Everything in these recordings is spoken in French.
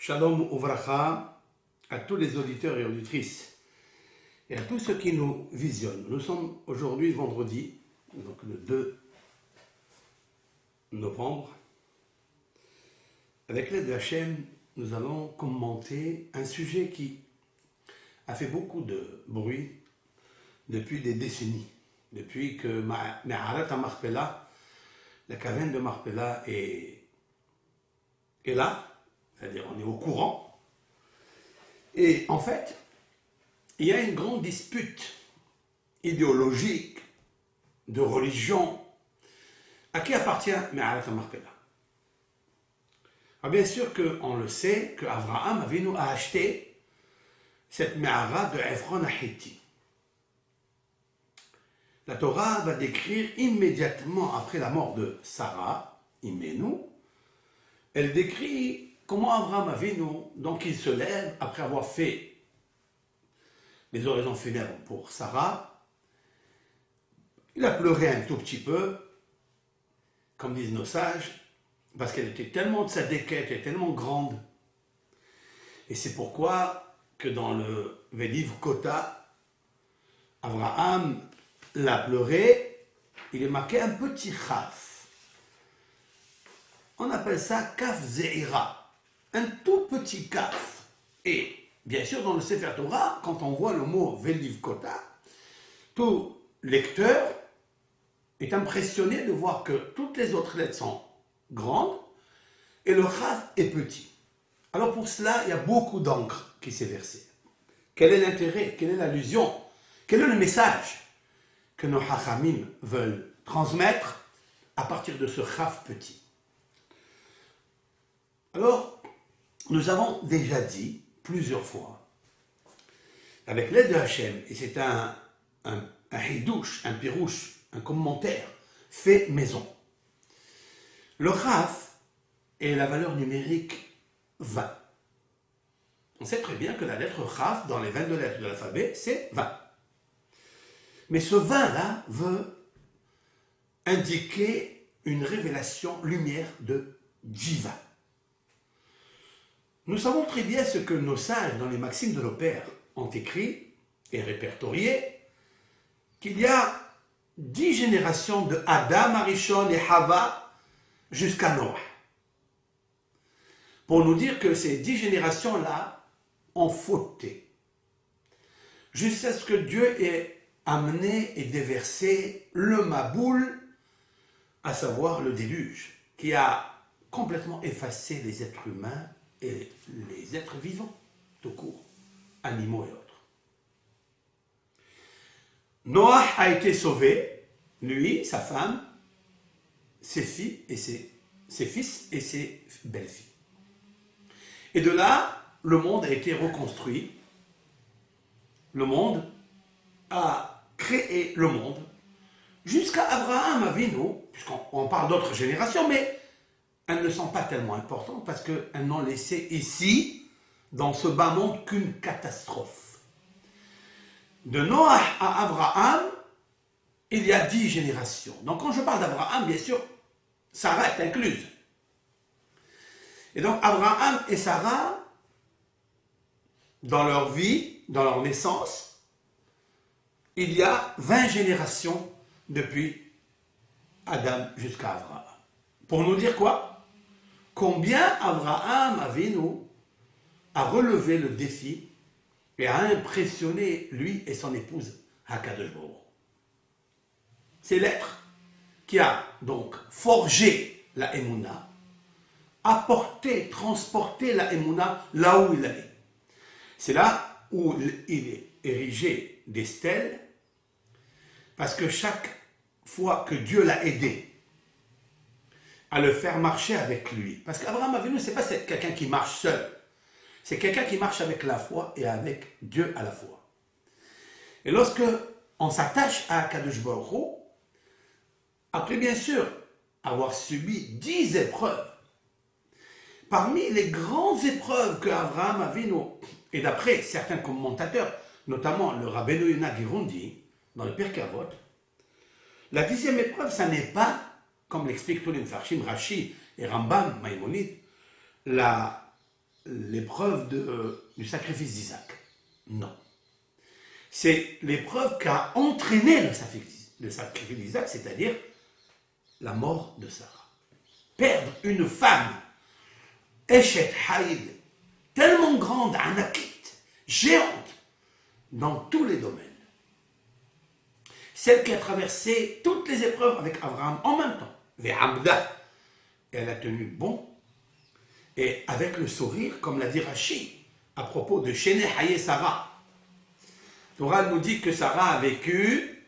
Shalom Uvracha à tous les auditeurs et auditrices et à tous ceux qui nous visionnent. Nous sommes aujourd'hui vendredi, donc le 2 novembre. Avec l'aide de Hachem, nous allons commenter un sujet qui a fait beaucoup de bruit depuis des décennies. Depuis que Me'arat Marpella, la caverne de Marpella est là, c'est-à-dire on est au courant. Et en fait, il y a une grande dispute idéologique, de religion, à qui appartient Me'arat Marpella. Alors bien sûr qu'on le sait, que Abraham a acheté cette Me'ara de Ephron Hiti. La Torah va décrire immédiatement après la mort de Sarah, Imenu, elle décrit comment Abraham Avinu, donc il se lève après avoir fait les oraisons funèbres pour Sarah, il a pleuré un tout petit peu, comme disent nos sages, parce qu'elle était tellement tzadékette et tellement grande. Et c'est pourquoi que dans le Veliv Kota, Abraham l'a pleuré, il est marqué un petit chaf. On appelle ça kaf zeira, un tout petit kaf. Et bien sûr, dans le Sefer Torah, quand on voit le mot Veliv Kota, tout lecteur est impressionné de voir que toutes les autres lettres sont grandes et le chaf est petit. Alors pour cela, il y a beaucoup d'encre qui s'est versée. Quel est l'intérêt? Quelle est l'allusion? Quel est le message que nos hachamim veulent transmettre à partir de ce chaf petit? Alors, nous avons déjà dit plusieurs fois, avec l'aide de Hachem, et c'est un hidouche, un pirouche, un commentaire fait maison. Le chaf est la valeur numérique 20. On sait très bien que la lettre chaf, dans les 22 lettres de l'alphabet, c'est 20. Mais ce 20-là veut indiquer une révélation lumière de divin. Nous savons très bien ce que nos sages dans les maximes de nos pères ont écrit et répertorié, qu'il y a 10 générations de Adam, Arishon et Hava jusqu'à Noah. Pour nous dire que ces 10 générations-là ont fauté. Jusqu'à ce que Dieu ait amené et déversé le Maboul, à savoir le déluge, qui a complètement effacé les êtres humains et les êtres vivants, tout court, animaux et autres. Noah a été sauvé, lui, sa femme, ses filles et ses fils et ses belles-filles. Et de là, le monde a été reconstruit. Le monde a créé le monde jusqu'à Abraham Avinu, puisqu'on parle d'autres générations, mais elles ne sont pas tellement importantes parce qu'elles n'ont laissé ici, dans ce bas monde, qu'une catastrophe. De Noah à Abraham, il y a 10 générations. Donc quand je parle d'Abraham, bien sûr, Sarah est incluse. Et donc Abraham et Sarah, dans leur vie, dans leur naissance, il y a 20 générations depuis Adam jusqu'à Abraham. Pour nous dire quoi? Combien Abraham Avinu a relevé le défi et a impressionné lui et son épouse Hakadosh Baruch Hu. C'est l'être qui a donc forgé la Emouna, apporté, transporté la Emouna là où il allait. C'est là où il est érigé des stèles, parce que chaque fois que Dieu l'a aidé à le faire marcher avec lui, parce qu'Abraham Avinu, ce n'est pas quelqu'un qui marche seul, c'est quelqu'un qui marche avec la foi et avec Dieu à la fois. Et lorsque on s'attache à Kadosh Baruch Hu, après bien sûr avoir subi 10 épreuves, parmi les grandes épreuves que Abraham Avinu, et d'après certains commentateurs, notamment le Rabbeinu Yonah Girundi, dans le Pirkei Avot, la 10e épreuve, ça n'est pas, comme l'expliquent tous les Mfarshim, Rashi et Rambam, Maïmonide, la l'épreuve du sacrifice d'Isaac. Non. C'est l'épreuve qui a entraîné le sacrifice d'Isaac, c'est-à-dire la mort de Sarah. Perdre une femme, Eshet Haïd, tellement grande, anakite, géante, dans tous les domaines. Celle qui a traversé toutes les épreuves avec Abraham en même temps. Ve'amda. Elle a tenu bon. Et avec le sourire, comme l'a dit Rashi, à propos de Shene Haye Sarah. Torah nous dit que Sarah a vécu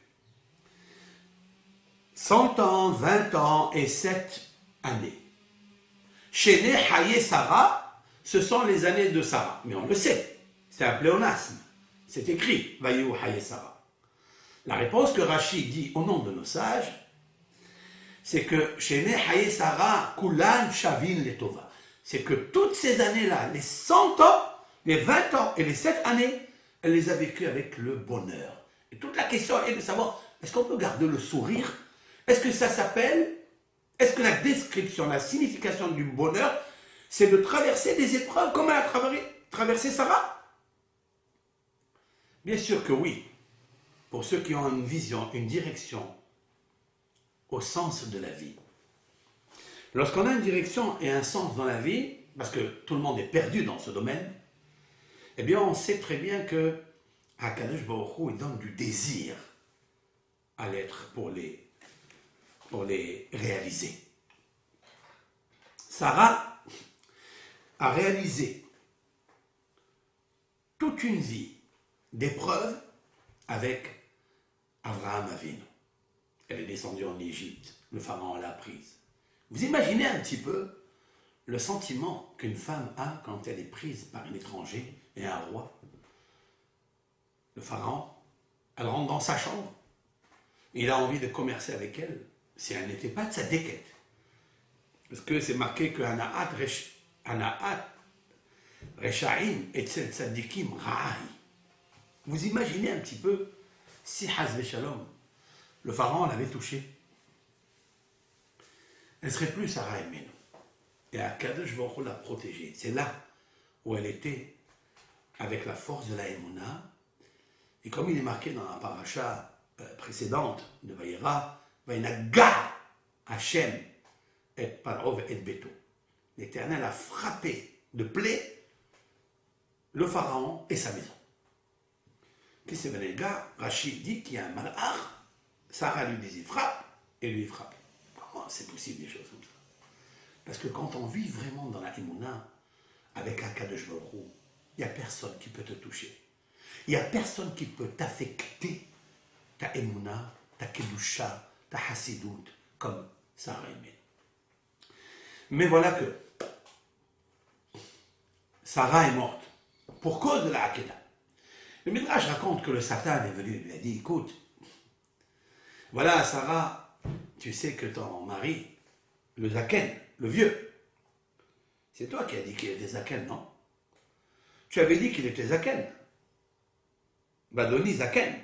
100 ans, 20 ans et 7 années. Shene Haye Sarah, ce sont les années de Sarah. Mais on le sait, c'est un pléonasme. C'est écrit, Vayu Haye Sarah. La réponse que Rashi dit au nom de nos sages, c'est que Shene Haye Sarah, Kulan Shavin Letova. C'est que toutes ces années-là, les 100 ans, les 20 ans et les 7 années, elle les a vécues avec le bonheur. Et toute la question est de savoir, est-ce qu'on peut garder le sourire? Est-ce que ça s'appelle, est-ce que la description, la signification du bonheur, c'est de traverser des épreuves comme elle a traversé Sarah? Bien sûr que oui. Pour ceux qui ont une vision, une direction au sens de la vie. Lorsqu'on a une direction et un sens dans la vie, parce que tout le monde est perdu dans ce domaine, eh bien on sait très bien que Akadosh Baruch Hu, il donne du désir à l'être pour les réaliser. Sarah a réalisé toute une vie d'épreuves avec Abraham Avinu. Elle est descendue en Égypte, le pharaon l'a prise. Vous imaginez un petit peu le sentiment qu'une femme a quand elle est prise par un étranger et un roi. Le pharaon, elle rentre dans sa chambre. Il a envie de commercer avec elle, si elle n'était pas de sa déquête. Parce que c'est marqué que Anaat Rechaim et Tzadikim Ra'ai. Vous imaginez un petit peu si Haz Shalom, le pharaon l'avait touchée. Elle ne serait plus Sarah Emenu. Et Akadosh Baruch Hu l'a protégée. C'est là où elle était avec la force de la Emouna. Et comme il est marqué dans la paracha précédente de Vayera, Vainaga Hashem et Parov et Beto. L'Éternel a frappé de plaie le pharaon et sa maison. Qu'est-ce que c'est Vainaga? Rachid dit qu'il y a un malach. Sarah lui dit il frappe et lui il frappe. Comment c'est possible des choses comme ça? Parce que quand on vit vraiment dans la Emouna, avec Akadosh Baruch Hu, il n'y a personne qui peut te toucher. Il n'y a personne qui peut t'affecter ta Emouna, ta Kedusha, ta Hassidout, comme Sarah Emenu. Mais voilà que Sarah est morte pour cause de la Hakeda. Le Midrash raconte que le Satan est venu et lui a dit, écoute, voilà Sarah, tu sais que ton mari, le Zaken, le vieux, c'est toi qui as dit qu'il était Zaken, non? Tu avais dit qu'il était Zaken. Badoni Zaken.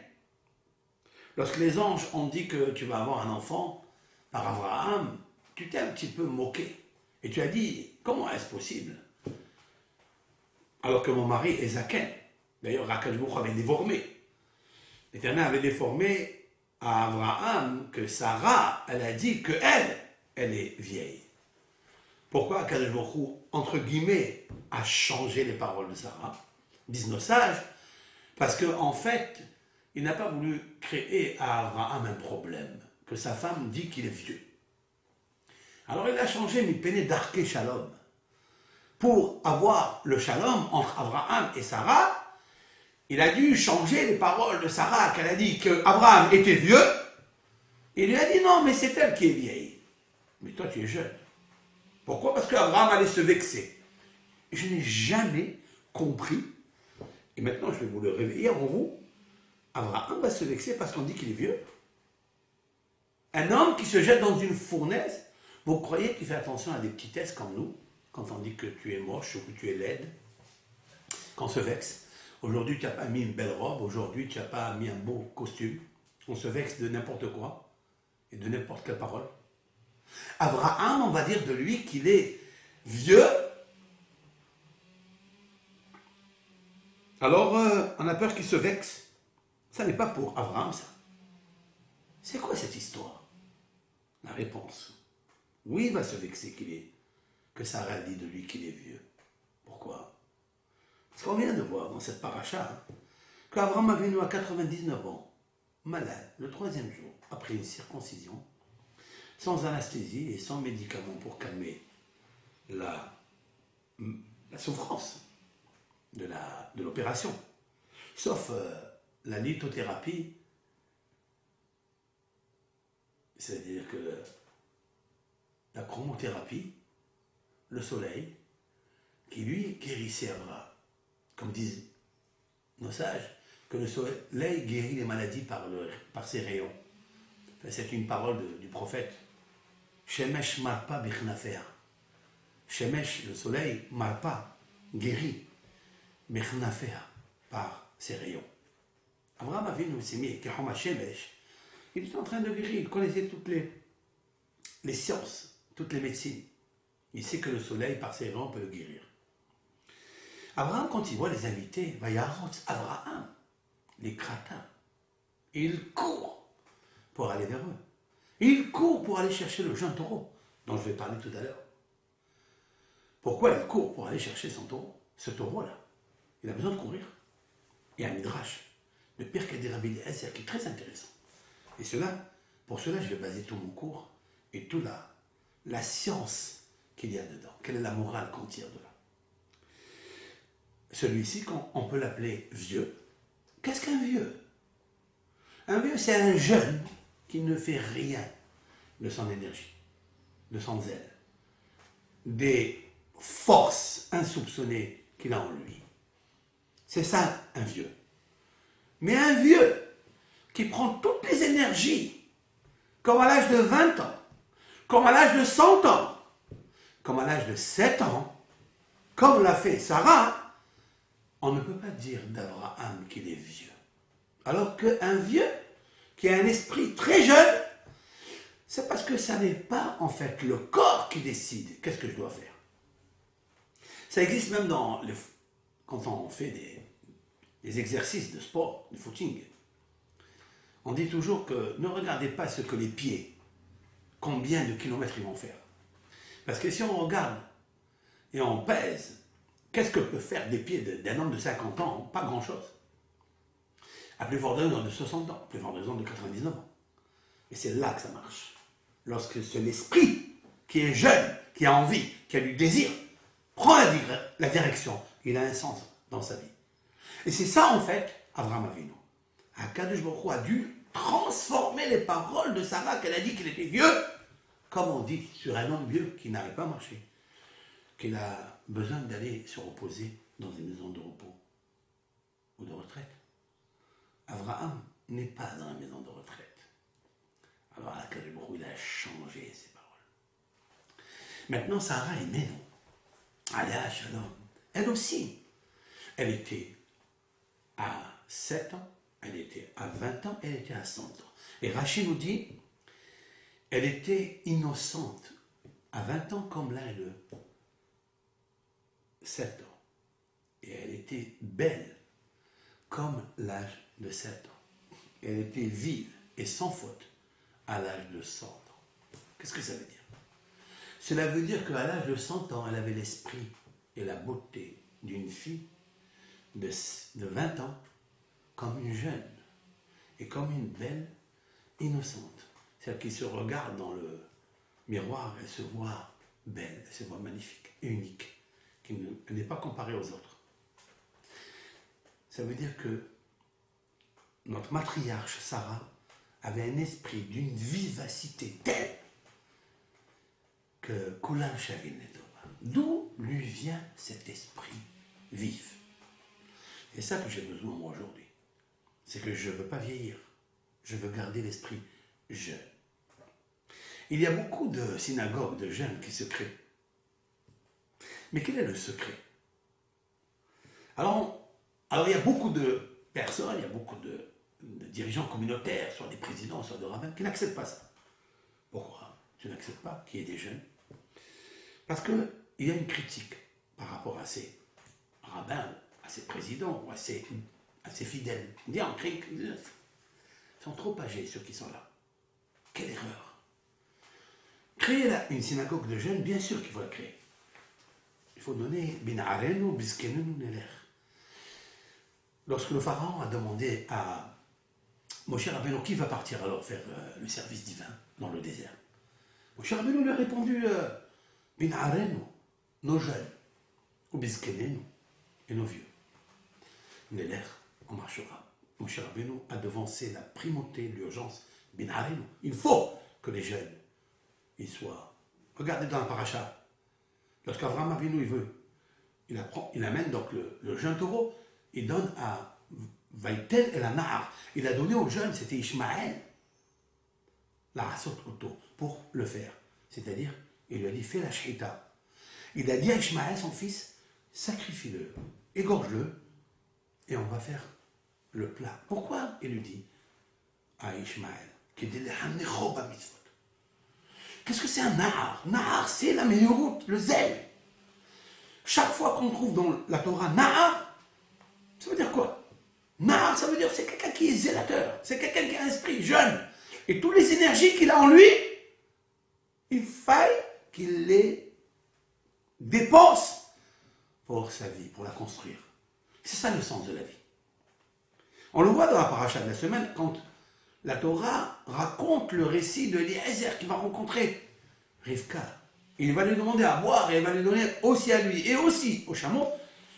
Lorsque les anges ont dit que tu vas avoir un enfant par Abraham, tu t'es un petit peu moqué. Et tu as dit, comment est-ce possible? Alors que mon mari est Zaken. D'ailleurs, Akadosh Baruch Hu avait déformé. L'Éternel avait déformé à Abraham que Sarah, elle a dit qu'elle est vieille. Pourquoi Akadosh Baruch Hu, entre guillemets, a changé les paroles de Sarah? Disent nos sages, parce qu'en fait, il n'a pas voulu créer à Abraham un problème, que sa femme dit qu'il est vieux. Alors il a changé Mipene Darke Shalom. Pour avoir le Shalom entre Abraham et Sarah, il a dû changer les paroles de Sarah, qu'elle a dit qu'Abraham était vieux. Il lui a dit non, mais c'est elle qui est vieille. Mais toi tu es jeune. Pourquoi? Parce qu'Abraham allait se vexer. Je n'ai jamais compris, et maintenant je vais vous le réveiller en vous, Abraham va se vexer parce qu'on dit qu'il est vieux. Un homme qui se jette dans une fournaise, vous croyez qu'il fait attention à des petitesses comme nous, quand on dit que tu es moche ou que tu es laide, qu'on se vexe. Aujourd'hui tu n'as pas mis une belle robe, aujourd'hui tu n'as pas mis un beau costume. On se vexe de n'importe quoi et de n'importe quelle parole. Abraham, on va dire de lui qu'il est vieux Alors, on a peur qu'il se vexe. Ça n'est pas pour Abraham, ça. C'est quoi cette histoire? La réponse. Oui, il va se vexer que Sarah dit de lui qu'il est vieux. Pourquoi? Parce qu'on vient de voir dans cette paracha qu'Abraham avait à 99 ans, malade, le 3e jour, après une circoncision, sans anesthésie et sans médicaments pour calmer la souffrance de l'opération. Sauf la lithothérapie, c'est-à-dire que la chromothérapie, le soleil, qui lui guérissait Abraham. Comme disent nos sages, que le soleil guérit les maladies par ses rayons. C'est une parole du prophète. Shemesh marpa bichnafea. Shemesh, le soleil, marpa, guérit, bichnafea, par ses rayons. Abraham Avinu s'est mis, Kehoma Shemesh, il était en train de guérir, il connaissait toutes les sciences, toutes les médecines. Il sait que le soleil, par ses rayons, peut le guérir. Abraham, quand il voit les invités, Vayarot Abraham, les cratins, il court pour aller vers eux. Il court pour aller chercher le jeune taureau, dont je vais parler tout à l'heure. Pourquoi il court pour aller chercher son taureau? Ce taureau-là, il a besoin de courir. Il y a un midrash, le Pirkei de Rabbi Eliezer, qui est très intéressant. Et pour cela, je vais baser tout mon cours et toute la science qu'il y a dedans. Quelle est la morale qu'on tire de là? Celui-ci, on peut l'appeler vieux. Qu'est-ce qu'un vieux? Un vieux, c'est un jeune qui ne fait rien de son énergie, de son zèle, des forces insoupçonnées qu'il a en lui. C'est ça, un vieux. Mais un vieux qui prend toutes les énergies, comme à l'âge de 20 ans, comme à l'âge de 100 ans, comme à l'âge de 7 ans, comme l'a fait Sarah, on ne peut pas dire d'Abraham qu'il est vieux. Alors qu'un vieux qui a un esprit très jeune, c'est parce que ça n'est pas en fait le corps qui décide qu'est-ce que je dois faire. Ça existe même quand on fait des exercices de sport, de footing. On dit toujours que ne regardez pas ce que les pieds, combien de kilomètres ils vont faire. Parce que si on regarde et on pèse, qu'est-ce que peut faire des pieds d'un homme de 50 ans? Pas grand-chose. À plus fort raison de 60 ans, à plus fort raison de 99 ans. Et c'est là que ça marche. Lorsque c'est l'esprit qui est jeune, qui a envie, qui a du désir, prend la direction, il a un sens dans sa vie. Et c'est ça en fait, Abraham Avinu. Akadosh Baruch Hu a dû transformer les paroles de Sarah, qu'elle a dit qu'il était vieux, comme on dit sur un homme vieux qui n'arrive pas à marcher, qu'il a besoin d'aller se reposer dans une maison de repos ou de retraite. Abraham n'est pas dans la maison de retraite. Alors Akadosh Baruch Hu, il a changé ses paroles. Maintenant, Sarah est née, non? Aléa Shalom. Elle aussi. Elle était à 7 ans, elle était à 20 ans, elle était à 100 ans. Et Rachid nous dit, elle était innocente à 20 ans comme l'âge de 7 ans. Et elle était belle comme l'âge de 7 ans. Elle était vive et sans faute à l'âge de 100 ans. Qu'est-ce que ça veut dire? Cela veut dire qu'à l'âge de 100 ans, elle avait l'esprit et la beauté d'une fille de 20 ans comme une jeune et comme une belle innocente. C'est-à-dire qui se regarde dans le miroir, elle se voit belle, elle se voit magnifique et unique, qui n'est pas comparée aux autres. Ça veut dire que notre matriarche Sarah avait un esprit d'une vivacité telle que Kulan Shavin Netova. D'où lui vient cet esprit vif? C'est ça que j'ai besoin moi aujourd'hui. C'est que je ne veux pas vieillir. Je veux garder l'esprit jeune. Il y a beaucoup de synagogues de jeunes qui se créent. Mais quel est le secret? Alors il y a beaucoup de personnes, il y a beaucoup de dirigeants communautaires, soit des présidents, soit des rabbins, qui n'acceptent pas ça. Pourquoi je n'accepte pas qu'il y ait des jeunes? Parce qu'il y a une critique par rapport à ces rabbins, à ses présidents, à ses fidèles. On dit en cric, ils sont trop âgés ceux qui sont là. Quelle erreur. Créer là une synagogue de jeunes, bien sûr qu'il faut la créer. Il faut donner bin'arenu, biskenenu, neler. Lorsque le pharaon a demandé à Moshe Rabbeinu qui va partir alors faire le service divin dans le désert, Moshe Rabbeinu lui a répondu bin'arenu, nos jeunes, ou biskenenu, et nos vieux. Neler, on marchera. Moshe Rabbeinu a devancé la primauté, l'urgence, bin'arenu. Il faut que les jeunes ils soient. Regardez dans la paracha. Lorsqu'Avraham Avinu, il amène donc le jeune taureau, il donne à Vaïtel et la Nahar. Il a donné au jeune, c'était Ishmaël, la Rassot Otto, pour le faire. C'est-à-dire, il lui a dit, fais la shhita. Il a dit à Ishmaël, son fils, sacrifie-le, égorge-le, et on va faire le plat. Pourquoi il lui dit à Ishmaël, qu'est-ce que c'est un nahar? Nahar, c'est la meilleure route, le zèle. Chaque fois qu'on trouve dans la Torah nahar, ça veut dire quoi? Nahar, ça veut dire c'est quelqu'un qui est zélateur, c'est quelqu'un qui a un esprit jeune. Et toutes les énergies qu'il a en lui, il faille qu'il les dépense pour sa vie, pour la construire. C'est ça le sens de la vie. On le voit dans la paracha de la semaine, quand la Torah raconte le récit de Eliezer qui va rencontrer Rivka. Il va lui demander à boire et elle va lui donner aussi à lui et aussi au chameau.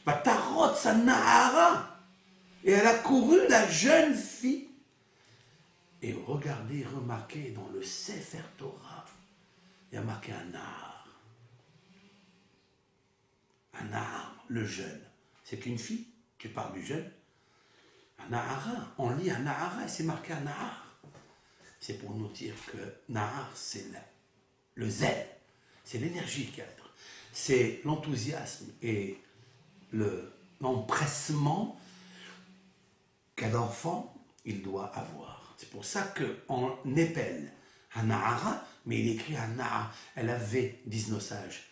Tarot sa nahara. Et elle a couru, la jeune fille. Et regardez, remarquez, dans le Sefer Torah, il y a marqué un nahar. Un nahar, le jeune. C'est une fille, tu parles du jeune. Un nahara, on lit un nahara et c'est marqué un nahar. C'est pour nous dire que nahar, c'est le zèle, c'est l'énergie qu'il y a dedans. C'est l'enthousiasme et l'empressement qu'un enfant, il doit avoir. C'est pour ça qu'on épelle un nahara, mais il écrit un nahar. Elle avait, disent nos sages,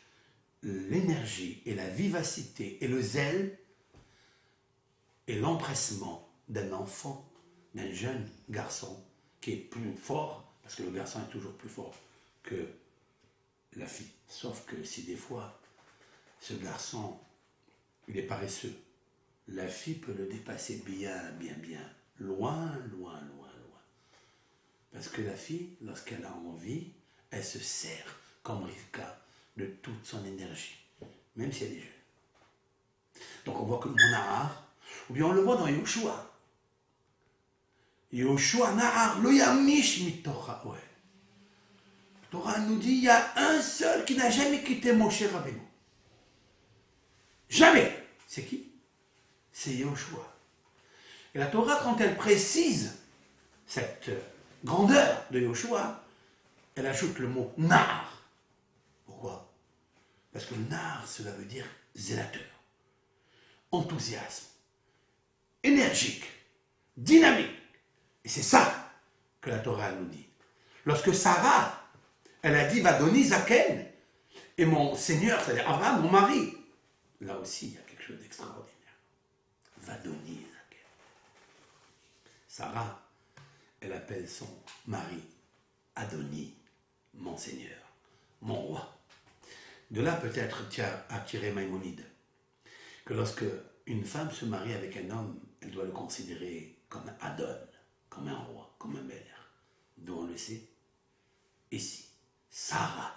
l'énergie et la vivacité et le zèle et l'empressement d'un enfant, d'un jeune garçon qui est plus fort, parce que le garçon est toujours plus fort que la fille. Sauf que si des fois, ce garçon, il est paresseux, la fille peut le dépasser bien, loin, loin, loin, loin. Parce que la fille, lorsqu'elle a envie, elle se sert, comme Rivka, de toute son énergie, même si elle est jeune. Donc on voit que mon nahar, ou bien on le voit dans Yoshua. Yoshua nahar lo yamish mitocha oel. La Torah nous dit, il y a un seul qui n'a jamais quitté Moshe Rabbeinu. Jamais. C'est qui? C'est Yoshua. Et la Torah, quand elle précise cette grandeur de Yoshua, elle ajoute le mot nahar. Pourquoi? Parce que nahar, cela veut dire zélateur, enthousiasme, énergique, dynamique. Et c'est ça que la Torah nous dit. Lorsque Sarah, elle a dit, va donner Zaken, et mon Seigneur, c'est-à-dire Abraham, mon mari, là aussi, il y a quelque chose d'extraordinaire. Va donner Zaken. Sarah, elle appelle son mari Adoni, mon Seigneur, mon roi. De là, peut-être, a tiré Maïmonide, que lorsque une femme se marie avec un homme, elle doit le considérer comme un Adon, comme un roi, comme un bel. D'où on le sait, ici, Sarah,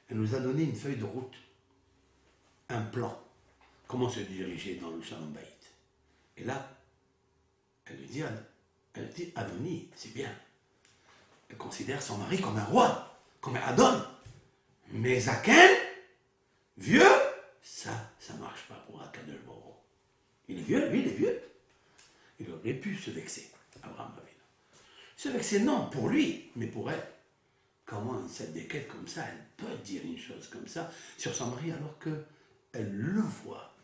elle nous a donné une feuille de route, un plan, comment se diriger dans le Shalom Bayit. Et là, elle dit Adoni, c'est bien. Elle considère son mari comme un roi, comme un Adon. Mais Zaken, vieux, ça marche pas pour Akadosh Baruch Hu. Il est vieux, lui, il est vieux. Il aurait pu se vexer, Abraham Avinu. Se vexer, non, pour lui, mais pour elle. Comment cette déquête comme ça, elle peut dire une chose comme ça sur son mari alors qu'elle le voit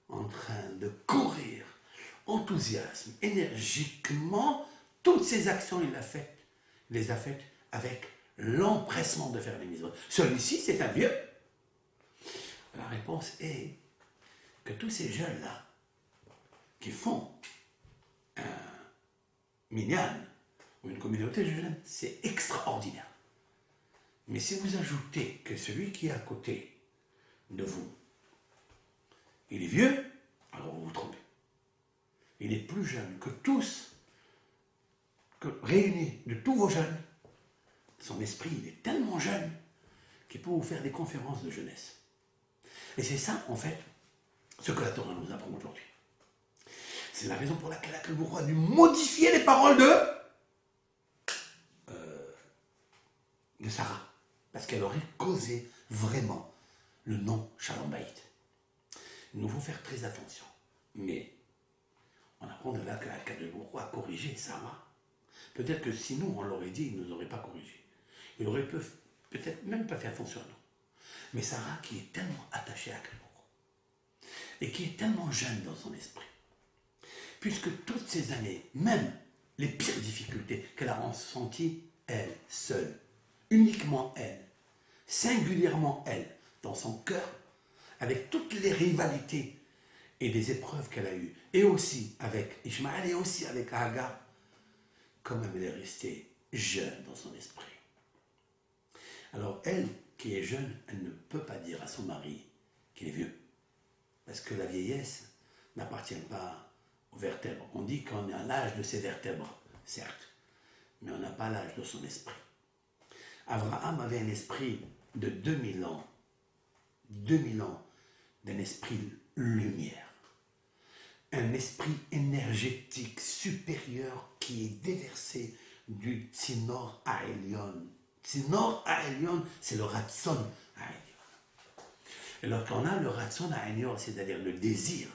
en train de courir, enthousiasme, énergiquement, toutes ces actions, il les a faites avec l'empressement de faire les mitzvot. Celui-ci, c'est un vieux. La réponse est que tous ces jeunes-là, qui font un minyan ou une communauté de jeunes, c'est extraordinaire. Mais si vous ajoutez que celui qui est à côté de vous, il est vieux, alors vous vous trompez. Il est plus jeune que tous, réunis de tous vos jeunes. Son esprit, il est tellement jeune qu'il peut vous faire des conférences de jeunesse. Et c'est ça, en fait, ce que la Torah nous apprend aujourd'hui. C'est la raison pour laquelle le roi a dû modifier les paroles de Sarah. Parce qu'elle aurait causé vraiment le nom Shalom Bayit. Il nous faut faire très attention. Mais on apprend de là que le roi a corrigé Sarah. Peut-être que si nous, on l'aurait dit, il ne nous aurait pas corrigé. Il aurait peut-être même pas fait attention à nous. Mais Sarah, qui est tellement attachée à Akhlor, et qui est tellement jeune dans son esprit, puisque toutes ces années, même les pires difficultés qu'elle a ressenties, elle seule, uniquement elle, singulièrement elle, dans son cœur, avec toutes les rivalités et les épreuves qu'elle a eues, et aussi avec Ishmaël et aussi avec Hagar, quand même elle est restée jeune dans son esprit. Alors elle, qui est jeune, elle ne peut pas dire à son mari qu'il est vieux, parce que la vieillesse n'appartient pas aux vertèbres. On dit qu'on est à l'âge de ses vertèbres, certes, mais on n'a pas l'âge de son esprit. Abraham avait un esprit de 2000 ans d'un esprit lumière, un esprit énergétique supérieur qui est déversé du Tzinor Ha'elyon. Tzinor Ha'elyon, c'est le Ratson Ha'elyon. Et lorsqu'on a le Ratson Ha'elyon, c'est-à-dire le désir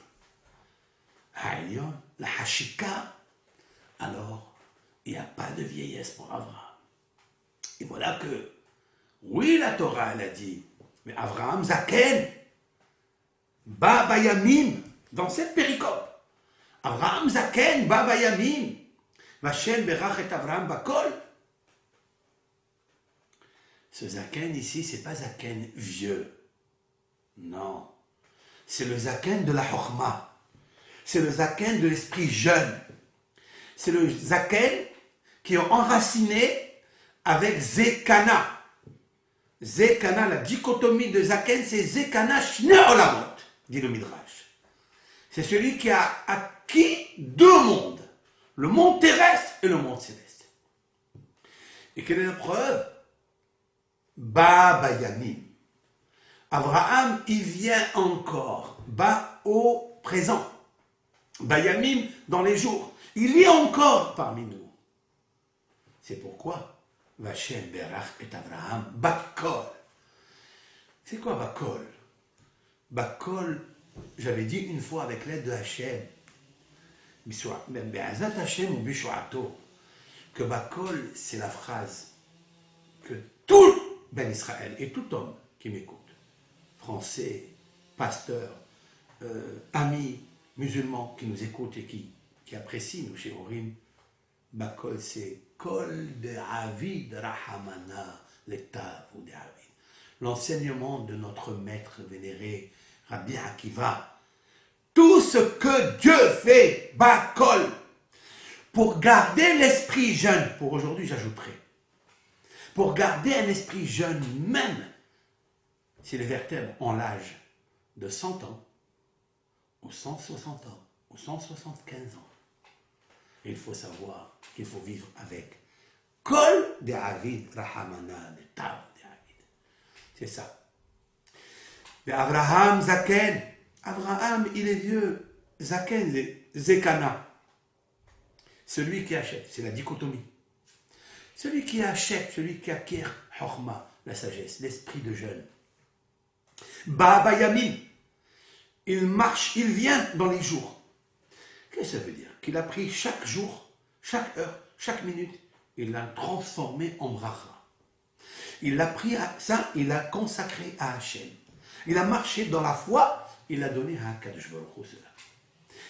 Ha'elyon, la Hashika, alors il n'y a pas de vieillesse pour Abraham. Et voilà que, oui, la Torah, elle a dit, mais Abraham Zaken, Ba Bayamim, dans cette péricope, Abraham Zaken, Ba Bayamim, Vachem Berach et Abraham Bakol. Ce Zaken ici, c'est pas Zaken vieux. Non. C'est le Zaken de la Chokhma. C'est le Zaken de l'esprit jeune. C'est le Zaken qui est enraciné avec Zekana. Zekana, la dichotomie de Zaken, c'est Zekana Shne Olamot, dit le Midrash. C'est celui qui a acquis deux mondes, le monde terrestre et le monde céleste. Et quelle est la preuve? Ba Bayamim. Abraham, il vient encore. Ba au présent. Bayamim dans les jours. Il y est encore parmi nous. C'est pourquoi Vachem Berach et Abraham Bakol. C'est quoi Bakol? Bakol, j'avais dit une fois avec l'aide de Hachem, que Bakol, c'est la phrase que tout Ben Israël et tout homme qui m'écoute, français, pasteur, amis, musulmans qui nous écoutent et qui apprécient nous chez Orim, Bakol, c'est Kol de Avid Rahamana, l'état ou de Avid. L'enseignement de notre maître vénéré, Rabbi Akiva. Tout ce que Dieu fait, Bakol, pour garder l'esprit jeune, pour aujourd'hui j'ajouterai, pour garder un esprit jeune, même si les vertèbres ont l'âge de 100 ans, ou 160 ans, ou 175 ans, il faut savoir qu'il faut vivre avec Kol de Avid Rahamana, le Tav de Avid. C'est ça. Mais Abraham Zaken, Abraham il est vieux, Zaken, Zekana. Celui qui achète, c'est la dichotomie. Celui qui achète, celui qui acquiert Chokhma, la sagesse, l'esprit de jeune. Ba Yamin, il marche, il vient dans les jours. Qu'est-ce que ça veut dire? Qu'il a pris chaque jour, chaque heure, chaque minute, il l'a transformé en bracha. Il l'a pris à ça, il l'a consacré à Hachem. Il a marché dans la foi, il l'a donné à Kadosh Baruch Hu.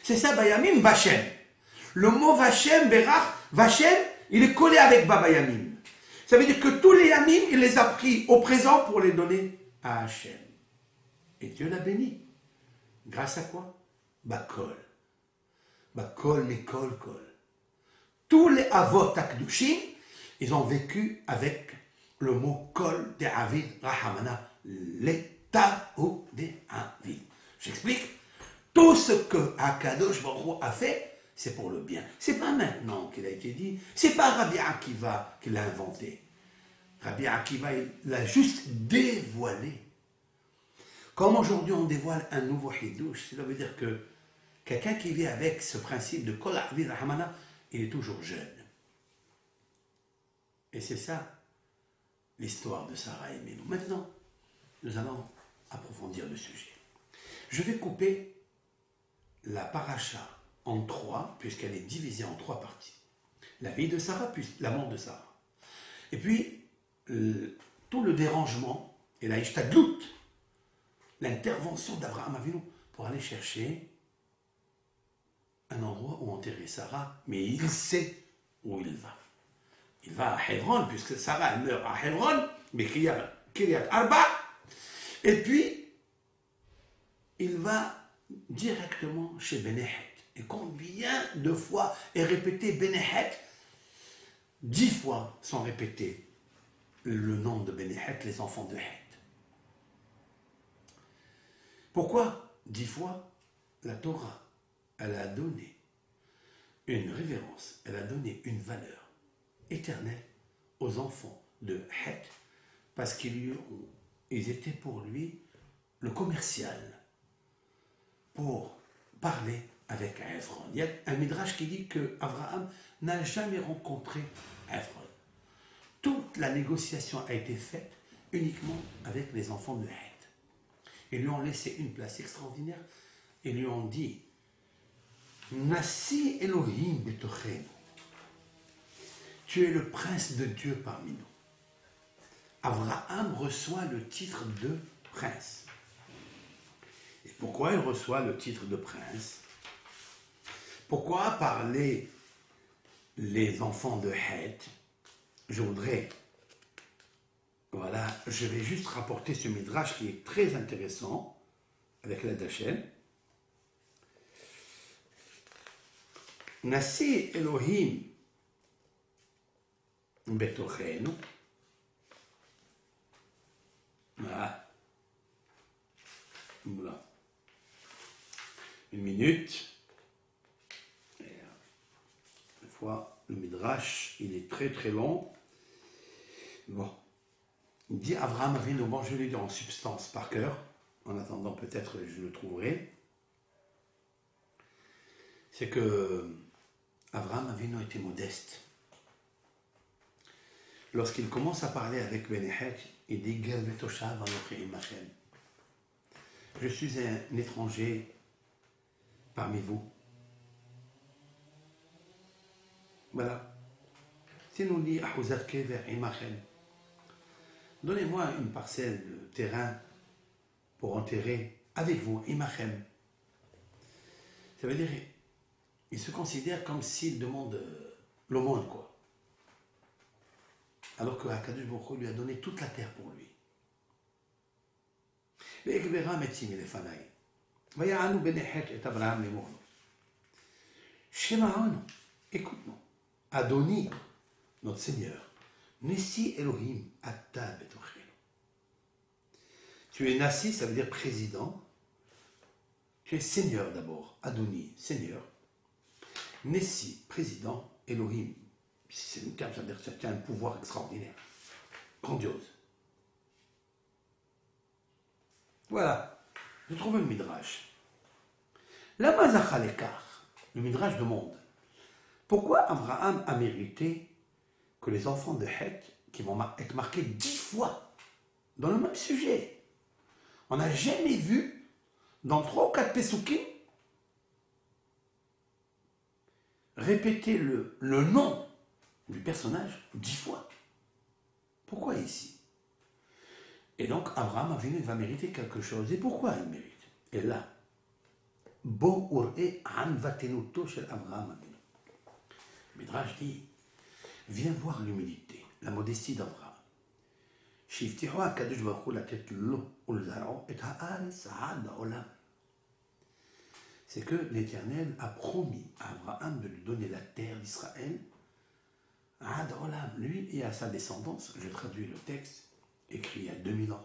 C'est ça, Bayamim, Vachem. Le mot Vachem, Berach, Vachem, il est collé avec Babayamim. Ça veut dire que tous les Yamim, il les a pris au présent pour les donner à Hachem. Et Dieu l'a béni. Grâce à quoi? Bakol. Kol Mikol Kol. Tous les Avot Akdushim, ils ont vécu avec le mot Kol de Avid Rahamana, l'état ou de Avid. J'explique. Tout ce que Akadosh Baruch Hu a fait, c'est pour le bien. C'est pas maintenant qu'il a été dit, c'est pas Rabbi Akiva qui l'a inventé. Rabbi Akiva, il l'a juste dévoilé. Comme aujourd'hui on dévoile un nouveau Hiddush, cela veut dire que quelqu'un qui vit avec ce principe de Kol Avid Rahamana, il est toujours jeune. Et c'est ça l'histoire de Sarah et Ménou. Maintenant, nous allons approfondir le sujet. Je vais couper la paracha en trois, puisqu'elle est divisée en trois parties. La vie de Sarah, puis la mort de Sarah. Et puis, tout le dérangement et la ishtadlout, l'intervention d'Abraham Avinu pour aller chercher un endroit où enterrer Sarah, mais il sait où il va. Il va à Hebron, puisque Sarah elle meurt à Hebron, mais Kiryat Arba, et puis il va directement chez Benehet. Et combien de fois est répété Benehet? 10 fois sont répétés le nom de Benehet, les enfants de Het. Pourquoi 10 fois? La Torah, elle a donné une révérence, elle a donné une valeur éternelle aux enfants de Het, parce qu'ils étaient pour lui le commercial, pour parler avec Ephron. Il y a un midrash qui dit qu'Abraham n'a jamais rencontré Ephron. Toute la négociation a été faite uniquement avec les enfants de Het. Ils lui ont laissé une place extraordinaire et lui ont dit Nassi Elohim betochenu. Tu es le prince de Dieu parmi nous. Abraham reçoit le titre de prince. Et pourquoi il reçoit le titre de prince? Pourquoi parler les enfants de Het? Je voudrais, voilà, je vais juste rapporter ce midrash qui est très intéressant avec l'aide d'Hachem. Nassi Elohim betochenu. Voilà. Voilà. Une minute. Et, une fois, le midrash, il est très très long. Bon. Il dit Abraham Avinu, bon, je l'ai dit en substance par cœur. En attendant, peut-être je le trouverai. C'est que Abraham Avinu était modeste. Lorsqu'il commence à parler avec Benehet, il dit je suis un étranger parmi vous. Voilà. Si nous dit donnez-moi une parcelle de terrain pour enterrer avec vous, Imachem. Ça veut dire, il se considère comme s'il demande l'aumône, quoi. Alors que Akadosh Baruch Hu lui a donné toute la terre pour lui. Écoute-nous. Adoni, notre Seigneur. Nessi Elohim Atta Betochenu. Tu es Nassi, ça veut dire président. Tu es Seigneur d'abord. Adoni, Seigneur. Nessi, président. Elohim. C'est une terme, ça veut dire que tu as un pouvoir extraordinaire, grandiose. Voilà, je trouve le midrash. La Mazachalekar, le midrash demande pourquoi Abraham a mérité que les enfants de Het, qui vont être marqués 10 fois dans le même sujet, on n'a jamais vu dans 3 ou 4 Pesukim répéter le nom du personnage 10 fois. Pourquoi ici? Et donc Abraham Avinu va mériter quelque chose. Et pourquoi il mérite? Et là, Bo ur'e an vatenuto shel Abraham Avinu. Midrash dit, viens voir l'humilité, la modestie d'Abraham. Shivtihu HaKadosh Baruch Hu latet lo ulzaro et ha'aretz ha'ad ba'olam. c'est que l'Éternel a promis à Abraham de lui donner la terre d'Israël, à Adolam, lui et à sa descendance. Je traduis le texte écrit il y a 2000 ans.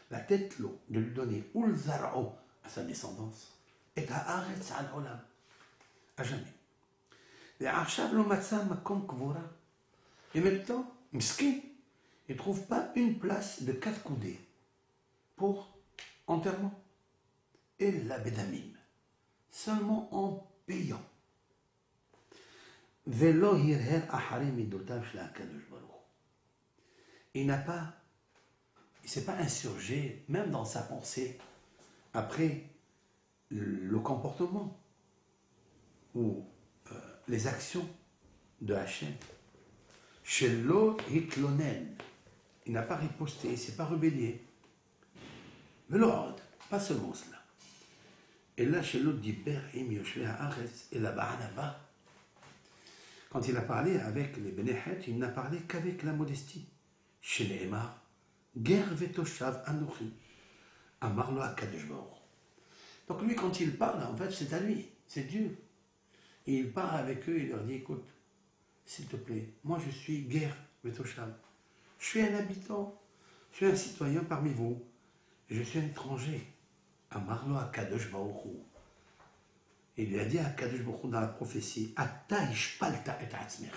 La tête l'eau, de lui donner Ulzar'o à sa descendance, et à Aretz Adolam, à jamais. Et maintenant, Mskin, il ne trouve pas une place de 4 coudées pour enterrement. Et la Bédamim, seulement en payant. Il n'a pas, il ne s'est pas insurgé, même dans sa pensée, après le comportement ou les actions de Hachem. Chez l'autre, Hitlonen, il n'a pas riposté, il ne s'est pas rebellé. Mais l'ordre, pas seulement cela. Et là, chez l'autre, dit Père, et là-bas, là-bas, quand il a parlé avec les Bénéhet, il n'a parlé qu'avec la modestie. Chez les Emar, Ger vetoshav anochi, amarlo akadosh baruch. Donc lui, quand il parle, en fait, c'est à lui, c'est Dieu. Et il parle avec eux, il leur dit, écoute, s'il te plaît, moi je suis Ger vetoshav. Je suis un habitant, je suis un citoyen parmi vous, et je suis un étranger. Amarlo akadosh baruch. Il lui a dit à Kadosh Baruch Hu dans la prophétie, Ata ishpalta et atzmech.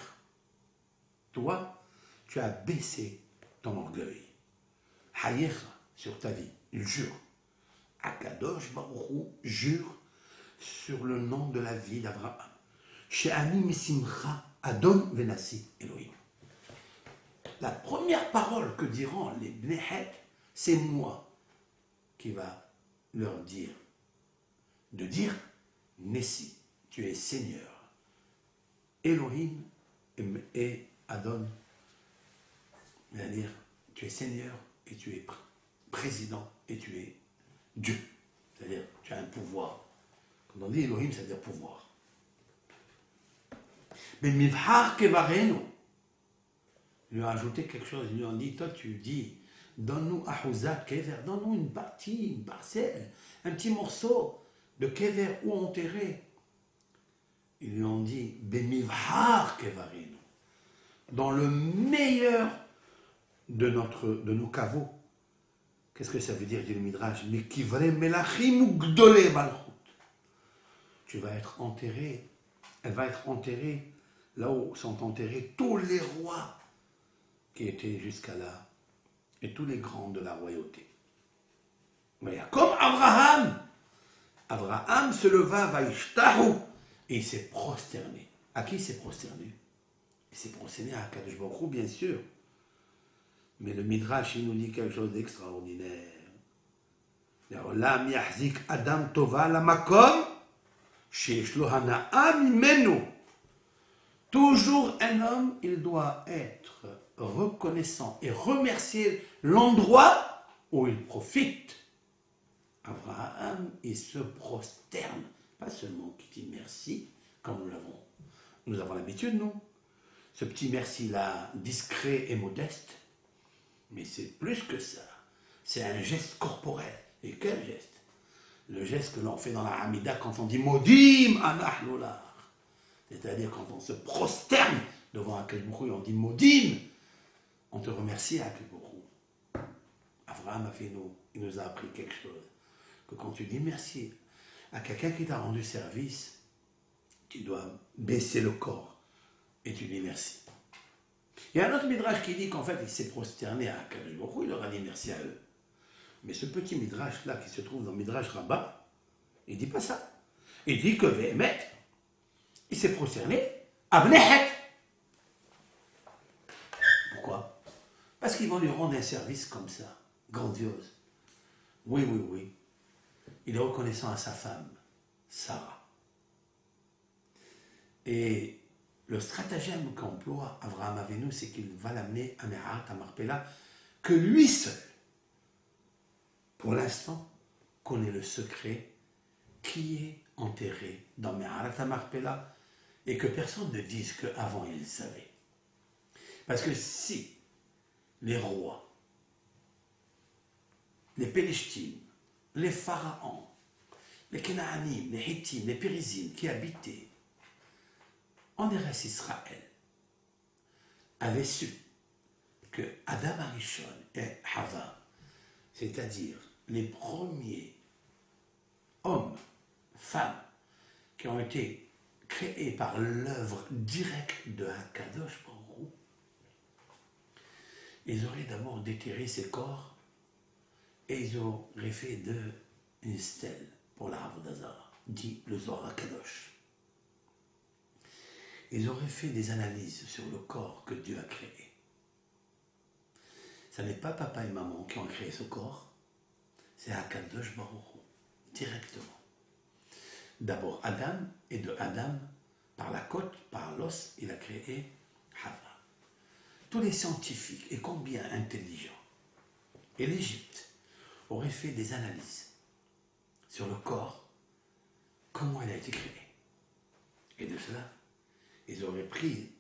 Toi, tu as baissé ton orgueil. Hayecha, sur ta vie, il jure. Akadosh Baruch Hu jure sur le nom de la vie d'Abraham. She'ani mesimcha Adon venasi Elohim. La première parole que diront les Bnehet, c'est moi qui va leur dire, de dire, Nessi, tu es Seigneur. Elohim et Adon, c'est-à-dire tu es Seigneur et tu es président et tu es Dieu. C'est-à-dire tu as un pouvoir. Quand on dit Elohim, ça veut dire pouvoir. Mais Mivhar Kevarenu, ils lui ont ajouté quelque chose. Ils lui ont dit, toi tu dis, donne-nous Ahuzat Kever, donne-nous une partie, une parcelle, un petit morceau de Kever ou enterré. Ils lui ont dit, Bemivhar Kevarenu, dans le meilleur de nos caveaux. Qu'est-ce que ça veut dire, dit le Midrash? Mekivre melachim ugdole malchut. Tu vas être enterré, elle va être enterrée là où sont enterrés tous les rois qui étaient jusqu'à là, et tous les grands de la royauté. Mais comme Abraham, Abraham se leva, vaishtahu, et il s'est prosterné. À qui il s'est prosterné? Il s'est prosterné à Kadosh Baruch Hu, bien sûr. Mais le Midrash, il nous dit quelque chose d'extraordinaire. L'olam yahzik adam tova la makom, sheyesh lo hana'a mimenu. Toujours un homme, il doit être reconnaissant et remercier l'endroit où il profite. Abraham, il se prosterne, pas seulement qu'il dit merci, comme nous avons l'habitude, nous. Ce petit merci-là, discret et modeste, mais c'est plus que ça. C'est un geste corporel. Et quel geste? Le geste que l'on fait dans la Hamida quand on dit Modim anahlolar. C'est-à-dire quand on se prosterne devant Akadosh Baruch Hu et on dit Modim, on te remercie Akadosh Baruch Hu. Abraham il nous a appris quelque chose. Que quand tu dis merci à quelqu'un qui t'a rendu service, tu dois baisser le corps et tu dis merci. Il y a un autre midrash qui dit qu'en fait il s'est prosterné à Akadosh Baruch Hu, il leur a dit merci à eux. Mais ce petit midrash là qui se trouve dans le midrash Rabbah, il dit pas ça. Il dit que Véhémet, il s'est prosterné à Bnehet. Pourquoi? Parce qu'ils vont lui rendre un service comme ça, grandiose. Oui, oui, oui. Il est reconnaissant à sa femme, Sarah. Et le stratagème qu'emploie Abraham Avinu, c'est qu'il va l'amener à Me'arat, à Marpella, que lui seul, pour l'instant, connaît le secret qui est enterré dans Me'arat à Marpella et que personne ne dise qu'avant il le savait. Parce que si les rois, les Pélishtim, les pharaons, les Kénaanim, les Hittim, les Périzim qui habitaient en Eretz Israël avaient su que Adam Arishon et Hava, c'est-à-dire les premiers hommes, femmes qui ont été créés par l'œuvre directe de Hakadosh Baruch Hu, ils auraient d'abord déterré ces corps et ils auraient fait une stèle pour l'arbre d'Azara, dit le Zohar Hakadosh. Ils auraient fait des analyses sur le corps que Dieu a créé. Ce n'est pas papa et maman qui ont créé ce corps, c'est Hakadosh Baruch Hu, directement. D'abord Adam, et de Adam, par la côte, par l'os, il a créé Hava. Tous les scientifiques, et combien intelligents, et l'Égypte, auraient fait des analyses sur le corps, comment il a été créé. Et de cela, ils auraient pris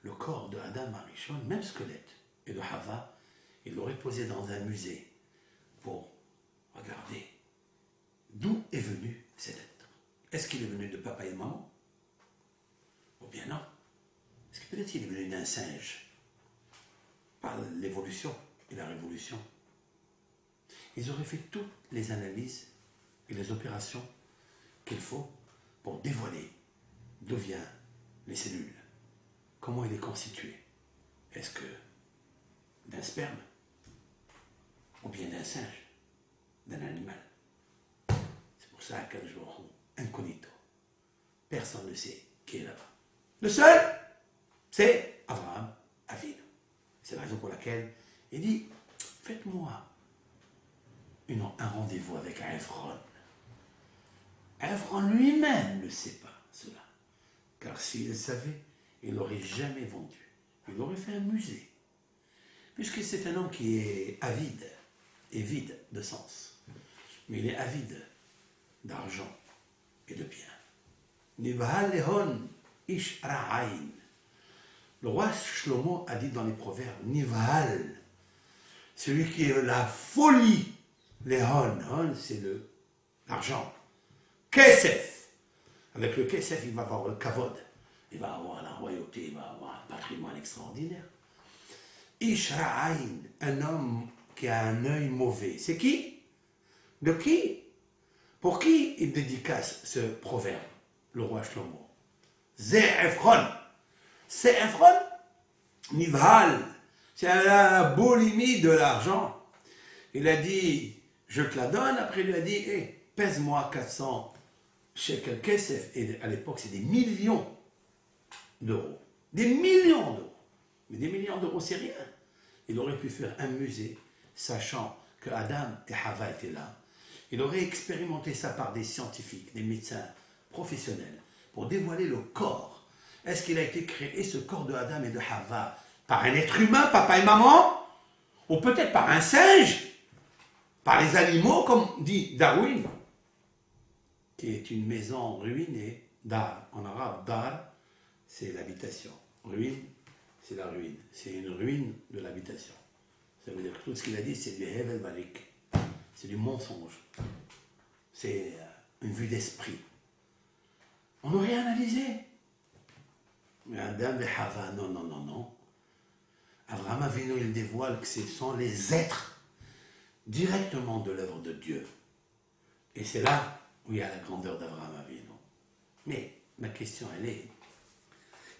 le corps de Adam Arishon, même squelette, et de Hava, ils l'auraient posé dans un musée pour regarder d'où est venu cet être. Est-ce qu'il est venu de papa et maman? Ou bien non. Est-ce que peut-être qu'il est venu d'un singe? Par l'évolution et la révolution. Ils auraient fait toutes les analyses et les opérations qu'il faut pour dévoiler d'où viennent les cellules, comment il est constitué. Est-ce que d'un sperme ou bien d'un singe, d'un animal? C'est pour ça qu'un jour, incognito, personne ne sait qui est là-bas. Le seul, c'est Abraham Avinu. C'est la raison pour laquelle il dit, faites-moi un rendez-vous avec Ephron. Ephron lui-même ne sait pas cela. Car s'il le savait, il n'aurait jamais vendu. Il aurait fait un musée. Puisque c'est un homme qui est avide et vide de sens. Mais il est avide d'argent et de biens. Nivhal lehon ish ra'ain. Le roi Shlomo a dit dans les proverbes, Nivhal, celui qui est la folie. Lehon, hon c'est l'argent. Kesef, avec le kesef il va avoir le kavod, il va avoir la royauté, il va avoir un patrimoine extraordinaire. Ish ra'ain, un homme qui a un œil mauvais. C'est qui? De qui? Pour qui il dédicace ce proverbe, le roi Shlomo? Ephron. C'est Ephron? Nivhal. C'est la boulimie de l'argent. Il a dit, je te la donne. Après, il lui a dit, hey, pèse-moi 400 shekel kesef. Et à l'époque, c'est des millions d'euros. Des millions d'euros. Mais des millions d'euros, c'est rien. Il aurait pu faire un musée, sachant que Adam et Hava étaient là. Il aurait expérimenté ça par des scientifiques, des médecins professionnels, pour dévoiler le corps. Est-ce qu'il a été créé, ce corps de Adam et de Hava, par un être humain, papa et maman? Ou peut-être par un singe? Par les animaux, comme dit Darwin, qui est une maison ruinée, dar, en arabe, dar, c'est l'habitation. Ruine, c'est la ruine. C'est une ruine de l'habitation. Ça veut dire que tout ce qu'il a dit, c'est du hevel barik. C'est du mensonge. C'est une vue d'esprit. On aurait analysé. Mais Adam et Hava, non, non, non, non. Abraham Avinu, il dévoile que ce sont les êtres directement de l'œuvre de Dieu. Et c'est là où il y a la grandeur d'Abraham Avinu. Mais ma question, elle est,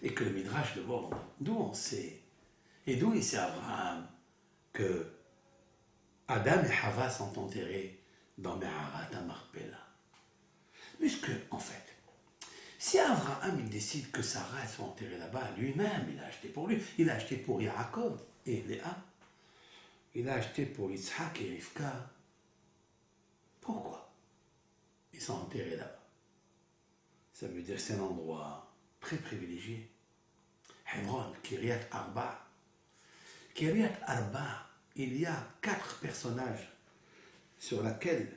et que le Midrash demande, d'où on sait, et d'où il sait Abraham que Adam et Hava sont enterrés dans Me'arat Marpella? Puisque, en fait, si Abraham il décide que Sarah soit enterrée là-bas, lui-même, il a acheté pour lui, il a acheté pour Yaakov et Léa, il a acheté pour Yitzhak et Rivka. Pourquoi ils sont enterrés là-bas? Ça veut dire que c'est un endroit très privilégié. Hebron, Kiryat Arba. Kiryat Arba, il y a 4 personnages sur laquelle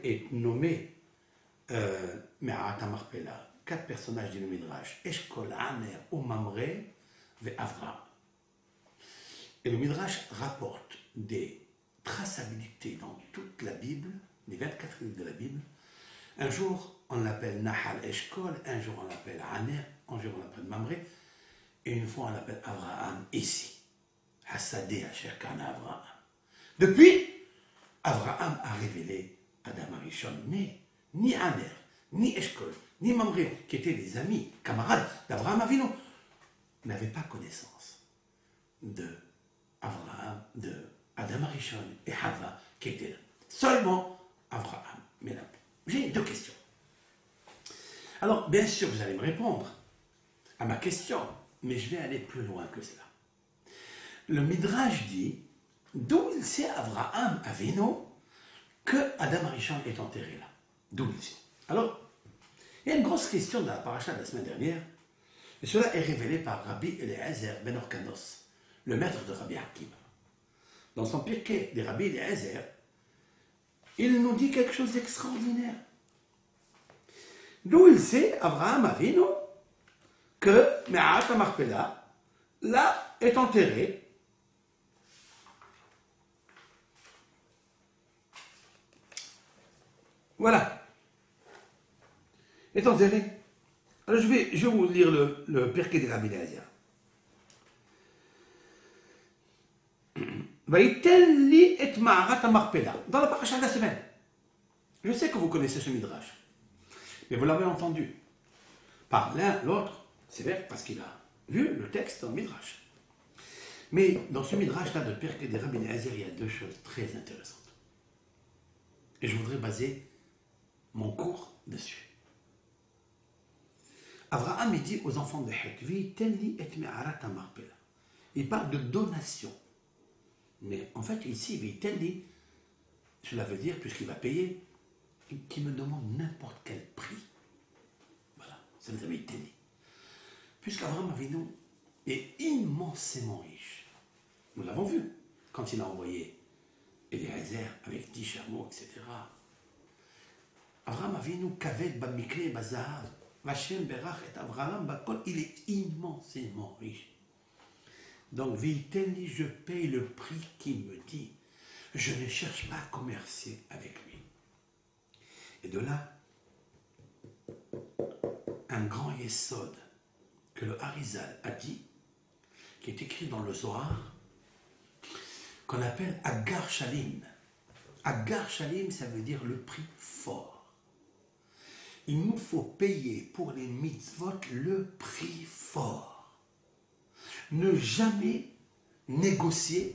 est nommé Me'arat Marpella. 4 personnages du Midrash. Eshkol, Aner, Mamre et Avraham. Et le Midrash rapporte des traçabilités dans toute la Bible, les 24 livres de la Bible, Un jour, on l'appelle Nahal Eshkol, un jour on l'appelle Aner, un jour on l'appelle Mamré, et une fois on l'appelle Abraham ici. Hassadé Asher Kana Abraham. Depuis, Abraham a révélé Adam Arishon, mais ni Aner, ni Eshkol, ni Mamré, qui étaient des amis, camarades d'Abraham Avinu, n'avaient pas connaissance de Abraham, de Adam Arishon et Hava qui étaient là. Seulement Abraham. Mais là, j'ai deux questions. Alors, bien sûr, vous allez me répondre à ma question, mais je vais aller plus loin que cela. Le Midrash dit, d'où il sait Abraham Avinu que Adam Arishon est enterré là. D'où il sait. Alors, il y a une grosse question dans la paracha de la semaine dernière, et cela est révélé par Rabbi Eliezer ben Orkanos, le maître de Rabbi Akiva. Dans son Pirkei de Rabbi Eliezer, il nous dit quelque chose d'extraordinaire. D'où il sait, Abraham Avinu, que Me'at HaMachpelah, là, est enterré. Voilà. Est enterré. Alors je vais vous lire le Pirkei de Rabbi Eliezer. Vaïten li et Ma'arat HaMachpelah. Dans la paracha de la semaine. Je sais que vous connaissez ce midrash. Mais vous l'avez entendu. Par l'un, l'autre. C'est vrai, parce qu'il a vu le texte dans le midrash. Mais dans ce midrash-là de Pirkei de Rabbi Eliezer, il y a deux choses très intéressantes. Et je voudrais baser mon cours dessus. Abraham, il dit aux enfants de Heth, Vaïten li et Ma'arat HaMachpelah. Il parle de donation. Mais en fait, ici, Vitelli, cela veut dire, puisqu'il va payer, qu'il me demande n'importe quel prix. Voilà, c'est le Vitelli. Puisqu'Abraham Avinu est immensément riche. Nous l'avons vu quand il a envoyé Eliezer avec 10 chameaux, etc. Abraham Avinu, Kaved, Bamikle, Bazahav, Vachem, Berach et Abraham, Bakol, il est immensément riche. Donc, Vitelli, je paye le prix qu'il me dit. Je ne cherche pas à commercer avec lui. Et de là, un grand yesod que le Harizal a dit, qui est écrit dans le Zohar, qu'on appelle Agar Shalim. Agar Shalim, ça veut dire le prix fort. Il nous faut payer pour les mitzvot le prix fort. Ne jamais négocier,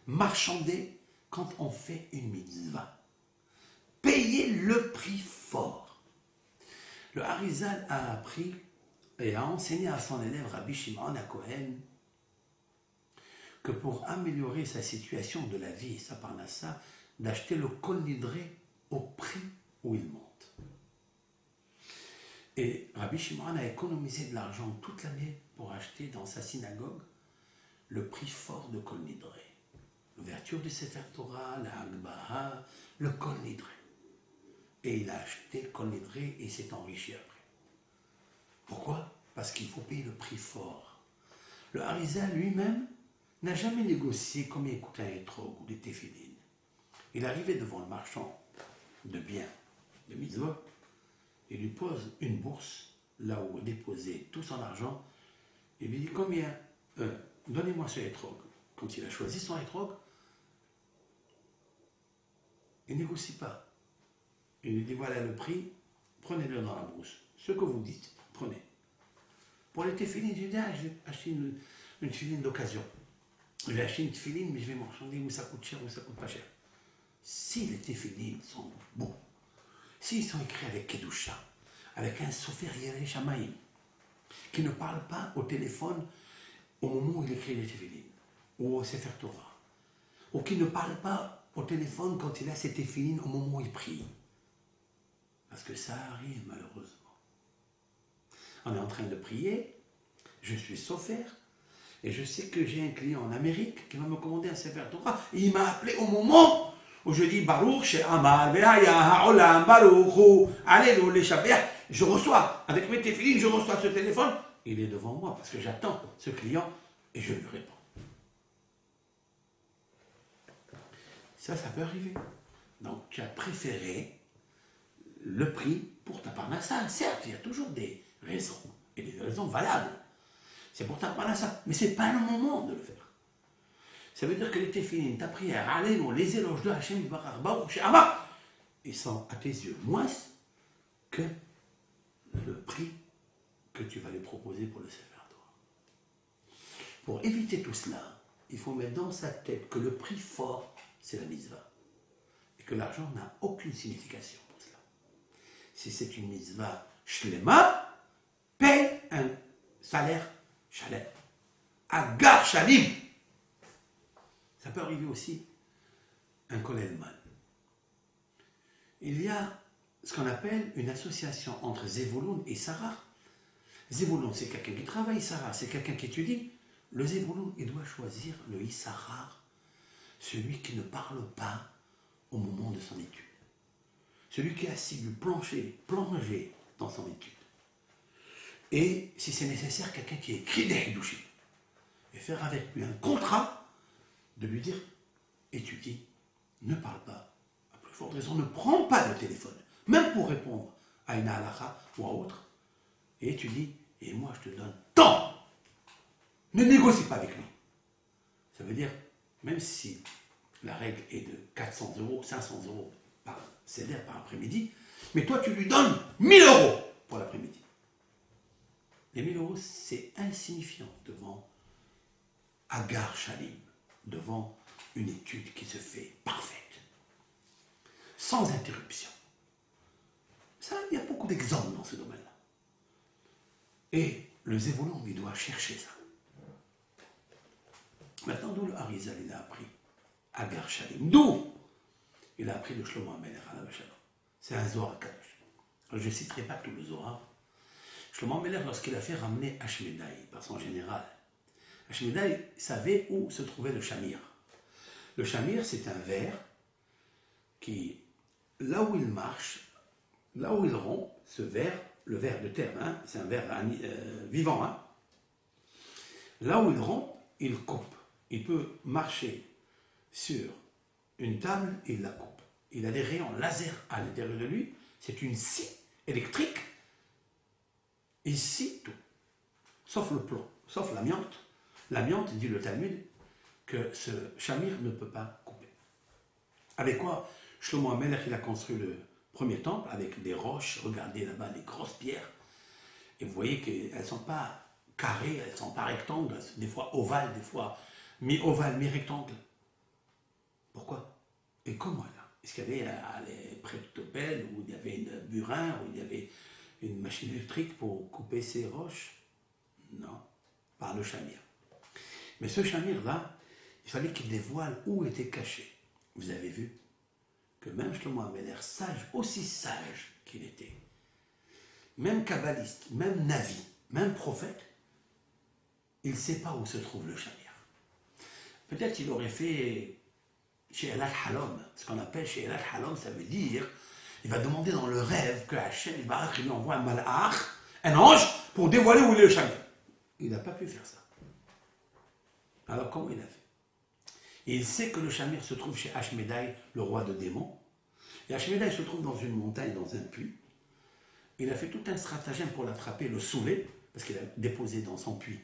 marchander quand on fait une mitzvah. Payer le prix fort. Le Harizal a appris et a enseigné à son élève Rabbi Shimon HaKohen que pour améliorer sa situation de la vie et sa parnassa, d'acheter le kol nidré au prix où il monte. Et Rabbi Shimon a économisé de l'argent toute l'année pour acheter dans sa synagogue le prix fort de kol nidré. L'ouverture du Sefer Torah, la Hagbaha, le kol nidré. Et il a acheté kol nidré et s'est enrichi après. Pourquoi? Parce qu'il faut payer le prix fort. Le Harizal lui-même n'a jamais négocié combien coûtait un étrog ou des téphilines. Il arrivait devant le marchand de biens, de mitzvot, il lui pose une bourse, là où est déposé tout son argent, il lui dit combien, donnez-moi ce étrog. Quand il a choisi son étrog, il ne négocie pas. Il lui dit voilà le prix, prenez-le dans la bourse. Ce que vous dites, prenez. Pour les téphilines, j'ai dit je vais acheter une téfiline d'occasion. Je vais acheter une téfiline, mais je vais marchander où ça coûte cher, où ça coûte pas cher. Si les téphilines sont beaux, s'ils sont écrits avec Kedusha, avec un Sofer Yerei Shamayim, qui ne parle pas au téléphone au moment où il écrit les téphilines, ou au Sefer Torah, ou qui ne parle pas au téléphone quand il a ses téphilines au moment où il prie. Parce que ça arrive malheureusement. On est en train de prier, je suis Sofer, et je sais que j'ai un client en Amérique qui va me commander un Sefer Torah, et il m'a appelé au moment où je dis Baruch She'amar Ve'aya Ha'olam Baruch Hu Alléluia Leshabéach. Je reçois, avec mes téphilines, je reçois ce téléphone. Il est devant moi parce que j'attends ce client et je lui réponds. Ça peut arriver. Donc tu as préféré le prix pour ta parnassa. Certes, il y a toujours des raisons, et des raisons valables. C'est pour ta parnassa, mais ce n'est pas le moment de le faire. Ça veut dire que les téfilines, ta prière, allez, les éloges de Hachem, ils sont à tes yeux moins que le prix que tu vas les proposer pour le Sefer Torah. Pour éviter tout cela, il faut mettre dans sa tête que le prix fort, c'est la mitzvah. Et que l'argent n'a aucune signification pour cela. Si c'est une mitzvah shlema, paye un salaire shalem. Agar shalim. Ça peut arriver aussi un kolelman. Il y a ce qu'on appelle une association entre Zevulun et Sarah. Zevulun, c'est quelqu'un qui travaille, Sarah, c'est quelqu'un qui étudie. Le Zevulun, il doit choisir le Issachar, celui qui ne parle pas au moment de son étude. Celui qui est assidu, plongé dans son étude. Et si c'est nécessaire, quelqu'un qui écrit des hidushim. Et faire avec lui un contrat de lui dire, étudie, ne parle pas, à plus forte raison, ne prends pas de téléphone, même pour répondre à une halakha ou à autre, et étudie, et moi je te donne tant. Ne négocie pas avec lui. Ça veut dire, même si la règle est de 400 €, 500 € par CDR par après-midi, mais toi tu lui donnes 1000 € pour l'après-midi. Les 1000 €, c'est insignifiant devant Agar Shalim, devant une étude qui se fait parfaite, sans interruption. Ça, il y a beaucoup d'exemples dans ce domaine-là. Et le Zevulun, il doit chercher ça. Maintenant, d'où le Harizal, il a appris Agar Shalim. D'où il a appris le Shlomo HaMelech, c'est un Zohar Kadosh. Je ne citerai pas tout le Zohar. Shlomo HaMelech, lorsqu'il a fait ramener Ashmedai par son général, Ashmedai savait où se trouvait le Shamir. Le Shamir, c'est un ver qui, là où il marche, là où il rompt, ce ver, le ver de terre, hein, c'est un ver vivant, hein, là où il rompt, il coupe. Il peut marcher sur une table, il la coupe. Il a des rayons laser à l'intérieur de lui, c'est une scie électrique, il scie tout, sauf le plomb, sauf l'amiante. L'amiante, dit le Talmud, que ce Shamir ne peut pas couper. Avec quoi Shlomo HaMelech, il a construit le premier temple avec des roches, regardez là-bas, des grosses pierres, et vous voyez qu'elles ne sont pas carrées, elles ne sont pas rectangles, des fois ovales, des fois mi-ovales, mi-rectangles. Pourquoi? Et comment là? Est-ce qu'il y avait les prétopelles, où il y avait une burin, où il y avait une machine électrique pour couper ces roches? Non, par le Shamir. Mais ce Shamir-là, il fallait qu'il dévoile où était caché. Vous avez vu que même Shlomo HaMelech, sage, aussi sage qu'il était, même kabbaliste, même navi, même prophète, il ne sait pas où se trouve le Shamir. Peut-être qu'il aurait fait chez El Halom, ce qu'on appelle chez El Halom, ça veut dire, il va demander dans le rêve que Hachem lui envoie un malach, un ange, pour dévoiler où est le Shamir. Il n'a pas pu faire ça. Alors comment il a fait? Et il sait que le Shamir se trouve chez Ashmedai, le roi de démons. Et Ashmedai se trouve dans une montagne, dans un puits. Il a fait tout un stratagème pour l'attraper, le saouler, parce qu'il a déposé dans son puits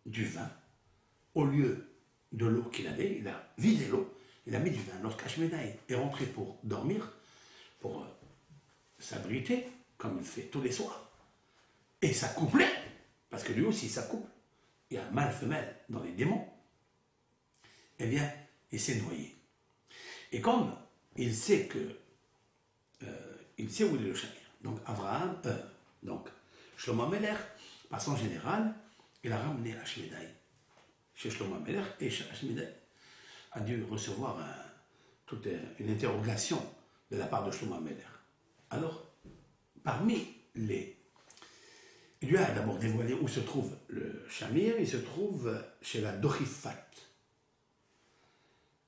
du vin. Au lieu de l'eau qu'il avait, il a vidé l'eau, il a mis du vin. Lorsqu'Ashmedai est rentré pour dormir, pour s'abriter, comme il fait tous les soirs, et s'accoupler, parce que lui aussi s'accouple, il y a un mâle-femelle dans les démons, eh bien, il s'est noyé. Et comme il sait que, il sait où il est le Shamir, donc donc Shlomo HaMelech, par son général, il a ramené Ashmedai chez Shlomo HaMelech, et Ashmedai a dû recevoir toute une interrogation de la part de Shlomo HaMelech. Alors, parmi les... Il lui a d'abord dévoilé où se trouve le Shamir, il se trouve chez la Dochifat.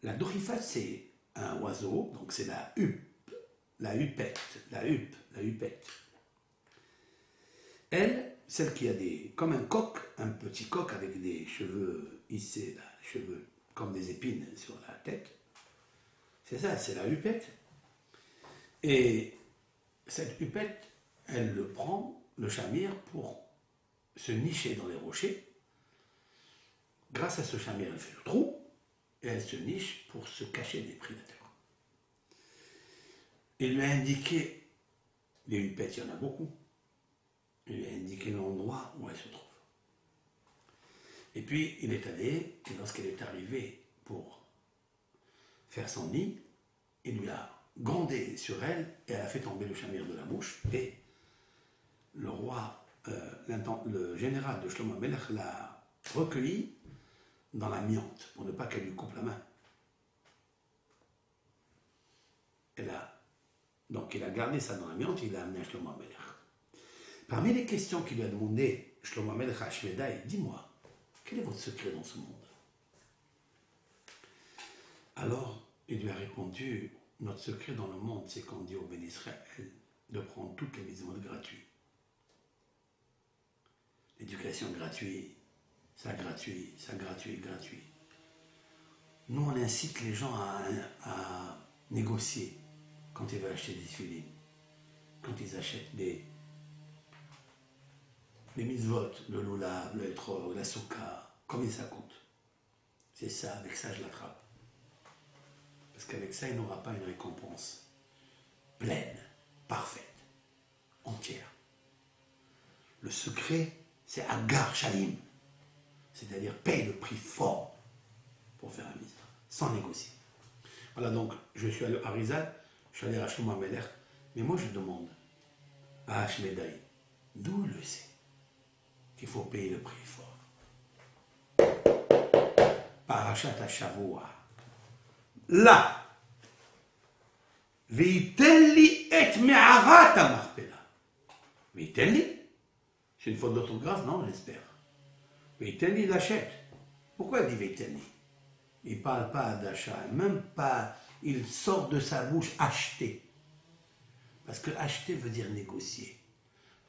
La Dochifat, c'est un oiseau, donc c'est la huppe, la huppette, la huppette. Elle, celle qui a comme un coq, un petit coq avec des cheveux hissés, là, cheveux comme des épines sur la tête, c'est ça, c'est la huppette. Et cette hupette, elle le prend, le chamir, pour se nicher dans les rochers. Grâce à ce chamir, elle fait le trou et elle se niche pour se cacher des prédateurs. Il lui a indiqué, les hupettes, il y en a beaucoup, il lui a indiqué l'endroit où elle se trouve. Et puis, il est allé, et lorsqu'elle est arrivée pour faire son nid, il lui a grondé sur elle, et elle a fait tomber le chamir de la bouche, et le roi, le général de Shlomo Amelech l'a recueilli dans l'amiante, pour ne pas qu'elle lui coupe la main. Donc il a gardé ça dans l'amiante, il l'a amené à Shlomo Amelech. Parmi les questions qu'il lui a demandé, Shlomo Amelech à Ashmedai, dis-moi, quel est votre secret dans ce monde? Alors, il lui a répondu, notre secret dans le monde, c'est qu'on dit au Ben Israël de prendre toutes les mitzvot gratuites. L'éducation gratuite, ça gratuit, ça gratuit, gratuit. Nous, on incite les gens à négocier quand ils veulent acheter des filets, quand ils achètent des mitzvot, le lulav, le etrog, la souka, combien ça coûte? C'est ça, avec ça je l'attrape. Parce qu'avec ça, il n'aura pas une récompense pleine, parfaite, entière. Le secret, c'est agar shalim, c'est-à-dire paye le prix fort pour faire un mitzvah, sans négocier. Voilà, donc, je suis allé à Rizal, je suis allé à Shlomo Amelech, mais moi je demande à Ashmedai, d'où il le sait qu'il faut payer le prix fort. Parashat HaShavua. Là, Veiten li et me'arat ha'marpela. Veiten li, c'est une faute d'orthographe, non, j'espère. Veiten li, il achète. Pourquoi il dit Veiten li? Il ne parle pas d'achat, même pas, il sort de sa bouche acheter. Parce que acheter veut dire négocier.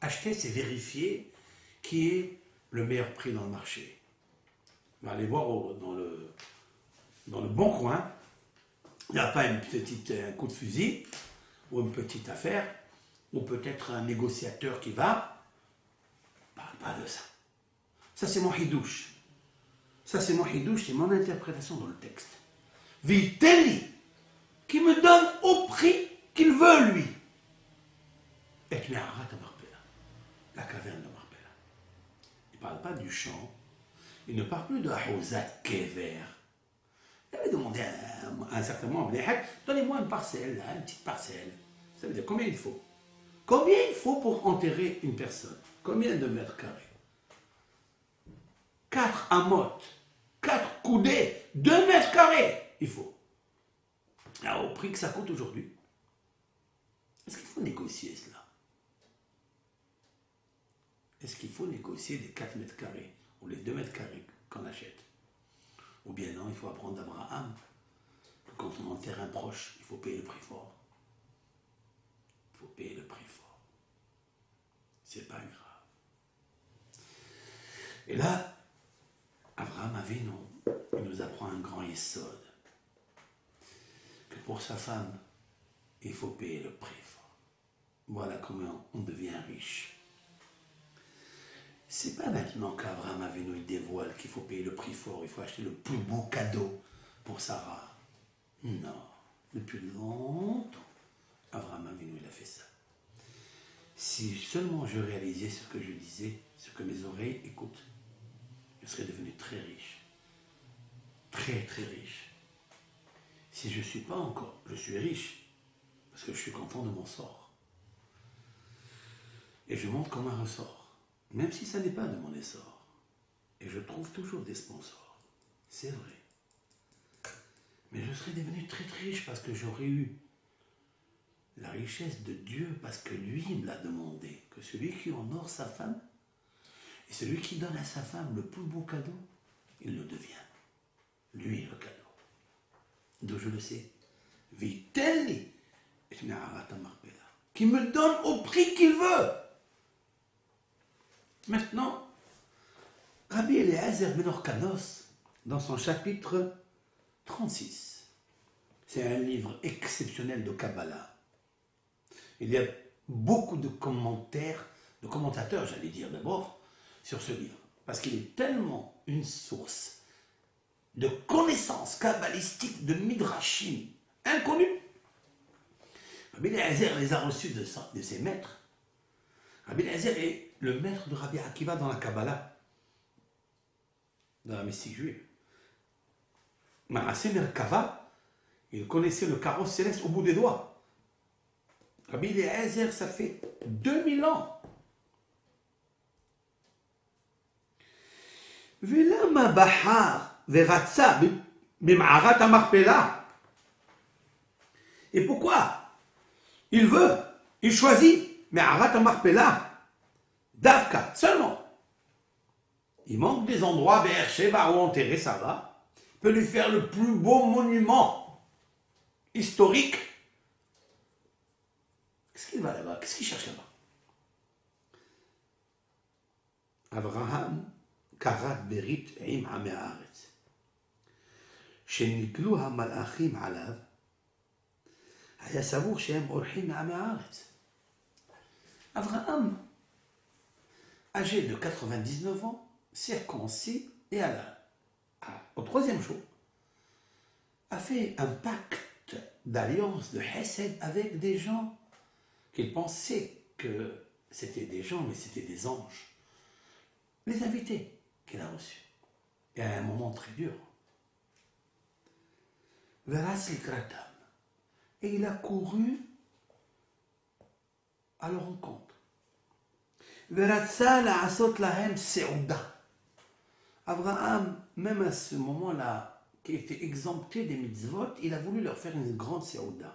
Acheter, c'est vérifier qui est le meilleur prix dans le marché. On va aller voir dans le bon coin, il n'y a pas un coup de fusil, ou une petite affaire, ou peut-être un négociateur qui va, parle pas de ça. Ça c'est mon hidouche. Ça c'est mon hidouche, c'est mon interprétation dans le texte. Viteli, qui me donne au prix qu'il veut lui. Et tu m'as arrêté Marpella, la caverne de Marpella. Il ne parle pas du champ, il ne parle plus de Haouzat Kever. Il avait demandé à un certain moment, donnez-moi une parcelle, une petite parcelle. Ça veut dire combien il faut? Combien il faut pour enterrer une personne? Combien de mètres carrés? 4 amotes, 4 coudées, 2 mètres carrés, il faut. Alors, au prix que ça coûte aujourd'hui, est-ce qu'il faut négocier cela? Est-ce qu'il faut négocier les 4 mètres carrés ou les 2 mètres carrés qu'on achète? Ou bien non, il faut apprendre d'Abraham que quand on enterre un proche, il faut payer le prix fort. Il faut payer le prix fort. C'est pas grave. Et là, Abraham Avinu, il nous apprend un grand yesod. Que pour sa femme, il faut payer le prix fort. Voilà comment on devient riche. C'est pas maintenant qu'Abraham Avinu il dévoile qu'il faut payer le prix fort, il faut acheter le plus beau cadeau pour Sarah. Non, depuis longtemps, Abraham Avinu il a fait ça. Si seulement je réalisais ce que je disais, ce que mes oreilles écoutent, je serais devenu très riche. Très très riche. Si je ne suis pas encore, je suis riche, parce que je suis content de mon sort. Et je monte comme un ressort. Même si ça n'est pas de mon essor. Et je trouve toujours des sponsors. C'est vrai. Mais je serais devenu très très riche parce que j'aurais eu la richesse de Dieu, parce que lui me l'a demandé. Que celui qui honore sa femme, et celui qui donne à sa femme le plus beau cadeau, il le devient. Lui le cadeau. D'où je le sais. Vitelli, qui me donne au prix qu'il veut. Maintenant, Rabbi Eliezer ben Orkanos, dans son chapitre 36, c'est un livre exceptionnel de Kabbalah. Il y a beaucoup de commentaires, de commentateurs, j'allais dire d'abord, sur ce livre. Parce qu'il est tellement une source de connaissances kabbalistiques, de midrashim inconnus. Rabbi Eliezer les a reçus de ses maîtres. Rabbi Eliezer est le maître de Rabbi Akiva dans la Kabbalah, dans la mystique juive. Manasseh Merkava, il connaissait le carrosse céleste au bout des doigts. Rabbi Eliezer, ça fait 2000 ans. ולמה בחר ורצה במערת המכפלה? Et pourquoi il choisit מערת המכפלה דווקא, seulement. Il manque des endroits, Be'er Sheva, où enterrer Sarah, peut lui faire le plus beau monument historique. Qu'est-ce qu'il va là-bas? Qu'est-ce qu'il cherche là-bas? Abraham כרת ברית עם עמי הארץ. כשנגלו המלאכים עליו, היה סבור שהם אורחים מעמי הארץ. Abraham, âgé de 99 ans, circoncis et au troisième jour, a fait un pacte d'alliance de Hesed avec des gens qu'il pensait que c'était des gens, mais c'était des anges. Les invités qu'il a reçus. Et à un moment très dur. Et il a couru à leur rencontre. Abraham, même à ce moment-là, qui était exempté des mitzvot, il a voulu leur faire une grande seouda.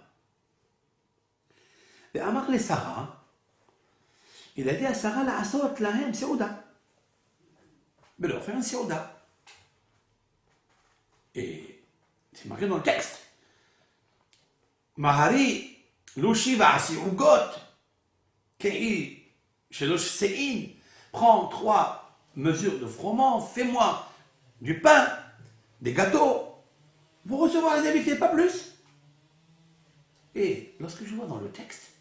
Et Amar le Sarah, il a dit à Sarah, la asot lahem seouda. Mais leur faire un seouda. Et c'est marqué dans le texte. Mahari, Lushi Vasi Ugot, Kei, Shelosh Sein, prends 3 mesures de froment, fais-moi du pain, des gâteaux, pour recevoir les invités, pas plus. Et lorsque je vois dans le texte,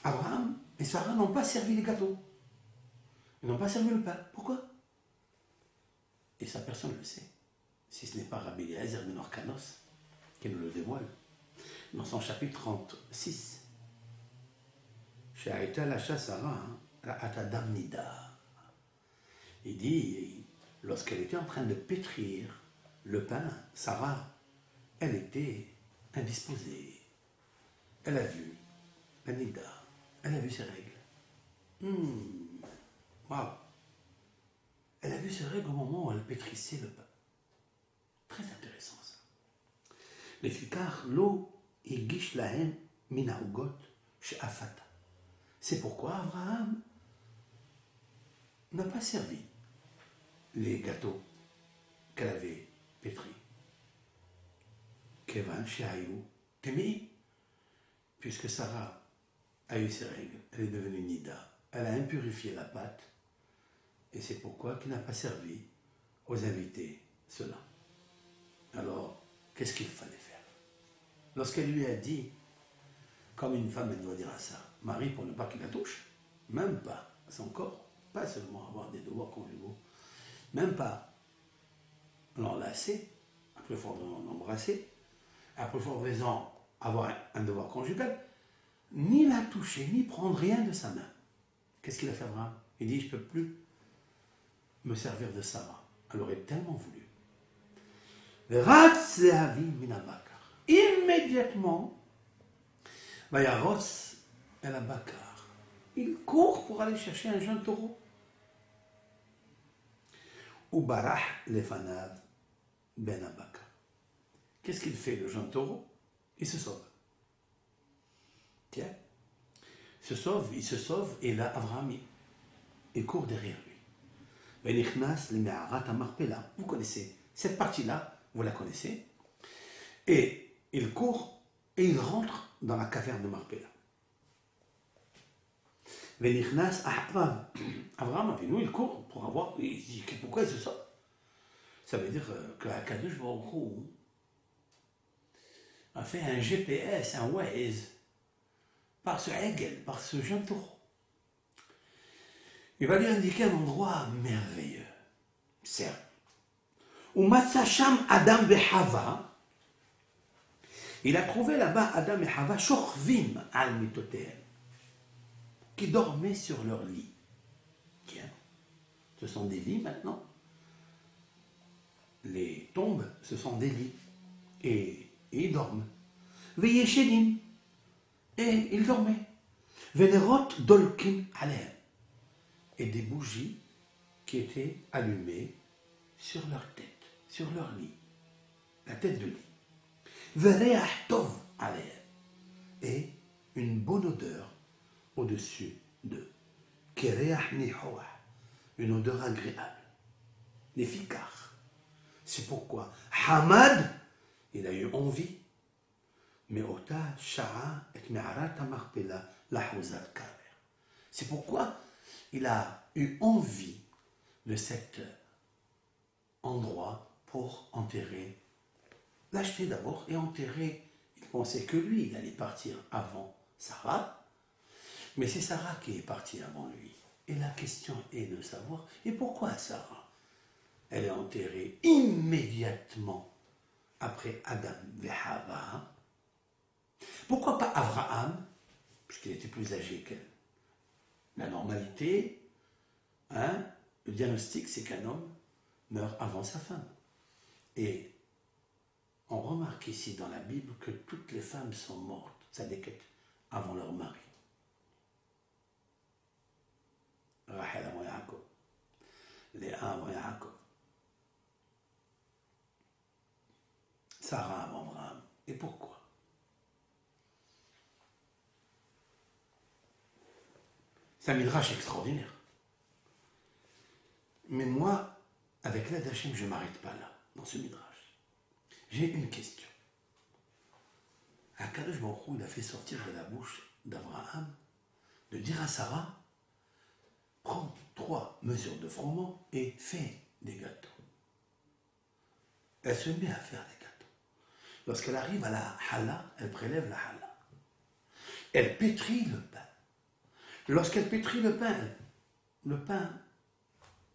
Abraham et Sarah n'ont pas servi les gâteaux. Ils n'ont pas servi le pain. Pourquoi? Et ça, personne ne le sait. Si ce n'est pas Rabbi Eliezer ben Orkanos qui nous le dévoile. Dans son chapitre 36. She'aïta lacha Sarah, ra'at adam nida. Il dit, lorsqu'elle était en train de pétrir le pain, Sarah, elle était indisposée. Elle a vu la nida. Elle a vu ses règles. Waouh! Elle a vu ses règles au moment où elle pétrissait le pain. Très intéressant ça. לפיכך לא הגיש להם מן העוגות שאפתה. C'est pourquoi Abraham n'a pas servi les gâteaux qu'elle avait pétris. כיוון שהיו טמאים. Puisque Sarah a eu ses règles, elle est devenue nida. Elle a impurifié la pâte. Et c'est pourquoi il n'a pas servi aux invités cela. Alors, qu'est-ce qu'il fallait faire? Lorsqu'elle lui a dit, comme une femme, elle doit dire à ça, Marie, pour ne pas qu'il la touche, même pas à son corps, pas seulement avoir des devoirs conjugaux, même pas l'enlacer, après il faudra l'embrasser, après il faudra avoir un devoir conjugal, ni la toucher, ni prendre rien de sa main. Qu'est-ce qu'il a fait Abraham? Il dit, je ne peux plus me servir de Sarah. Elle aurait tellement voulu. Immédiatement, Vayaros el Abakar. Il court pour aller chercher un jeune taureau. Ubarah lefanav ben Abakar. Qu'est-ce qu'il fait, le jeune taureau? Il se sauve. Tiens, il se sauve, et là, Abraham, il court derrière lui. Vous connaissez cette partie-là, vous la connaissez. Et il court et il rentre dans la caverne de Marpella. Abraham Avinu, il court pour avoir. Il dit pourquoi il se sauve? Ça veut dire que Akadosh Baruch Hu a fait un GPS, un Waze, par ce Hegel, par ce jeune taureau. Il va lui indiquer un endroit merveilleux. Certes. Où Matsacham Adam Behava, il a trouvé là-bas Adam et Hava, Shorvim al Mitotehem, qui dormaient sur leur lit. Tiens, ce sont des lits maintenant. Les tombes, ce sont des lits. Et ils dorment. Veyeshenim. Et ils dormaient. Venerot dolkim alem. Et des bougies qui étaient allumées sur leur tête, sur leur lit. La tête de lit. Vereach tov alem. Et une bonne odeur au-dessus d'eux. Kereach nihoah. Une odeur agréable. Efficace. C'est pourquoi Hamad, il a eu envie, mais Ota Sha'a et Me'arat Marpela Lahuzat Kaber. C'est pourquoi il a eu envie de cet endroit pour enterrer, l'acheter d'abord et enterrer. Il pensait que lui, il allait partir avant Sarah, mais c'est Sarah qui est partie avant lui. Et la question est de savoir, et pourquoi Sarah? Elle est enterrée immédiatement après Adam et Hava. Pourquoi pas Abraham, puisqu'il était plus âgé qu'elle? La normalité, le diagnostic, c'est qu'un homme meurt avant sa femme. Et on remarque ici dans la Bible que toutes les femmes sont mortes, ça déquête, avant leur mari. Rachel avant Yaakov, Léa avant Yaakov, Sarah avant Abraham. Et pourquoi? C'est un midrash extraordinaire. Mais moi, avec l'aide d'Hachem, je ne m'arrête pas là, dans ce midrash. J'ai une question. Akadosh Baruch Hu, il a fait sortir de la bouche d'Abraham de dire à Sarah, prends 3 mesures de froment et fais des gâteaux. Elle se met à faire des gâteaux. Lorsqu'elle arrive à la challah, elle prélève la challah. Elle pétrit le pain. Lorsqu'elle pétrit le pain,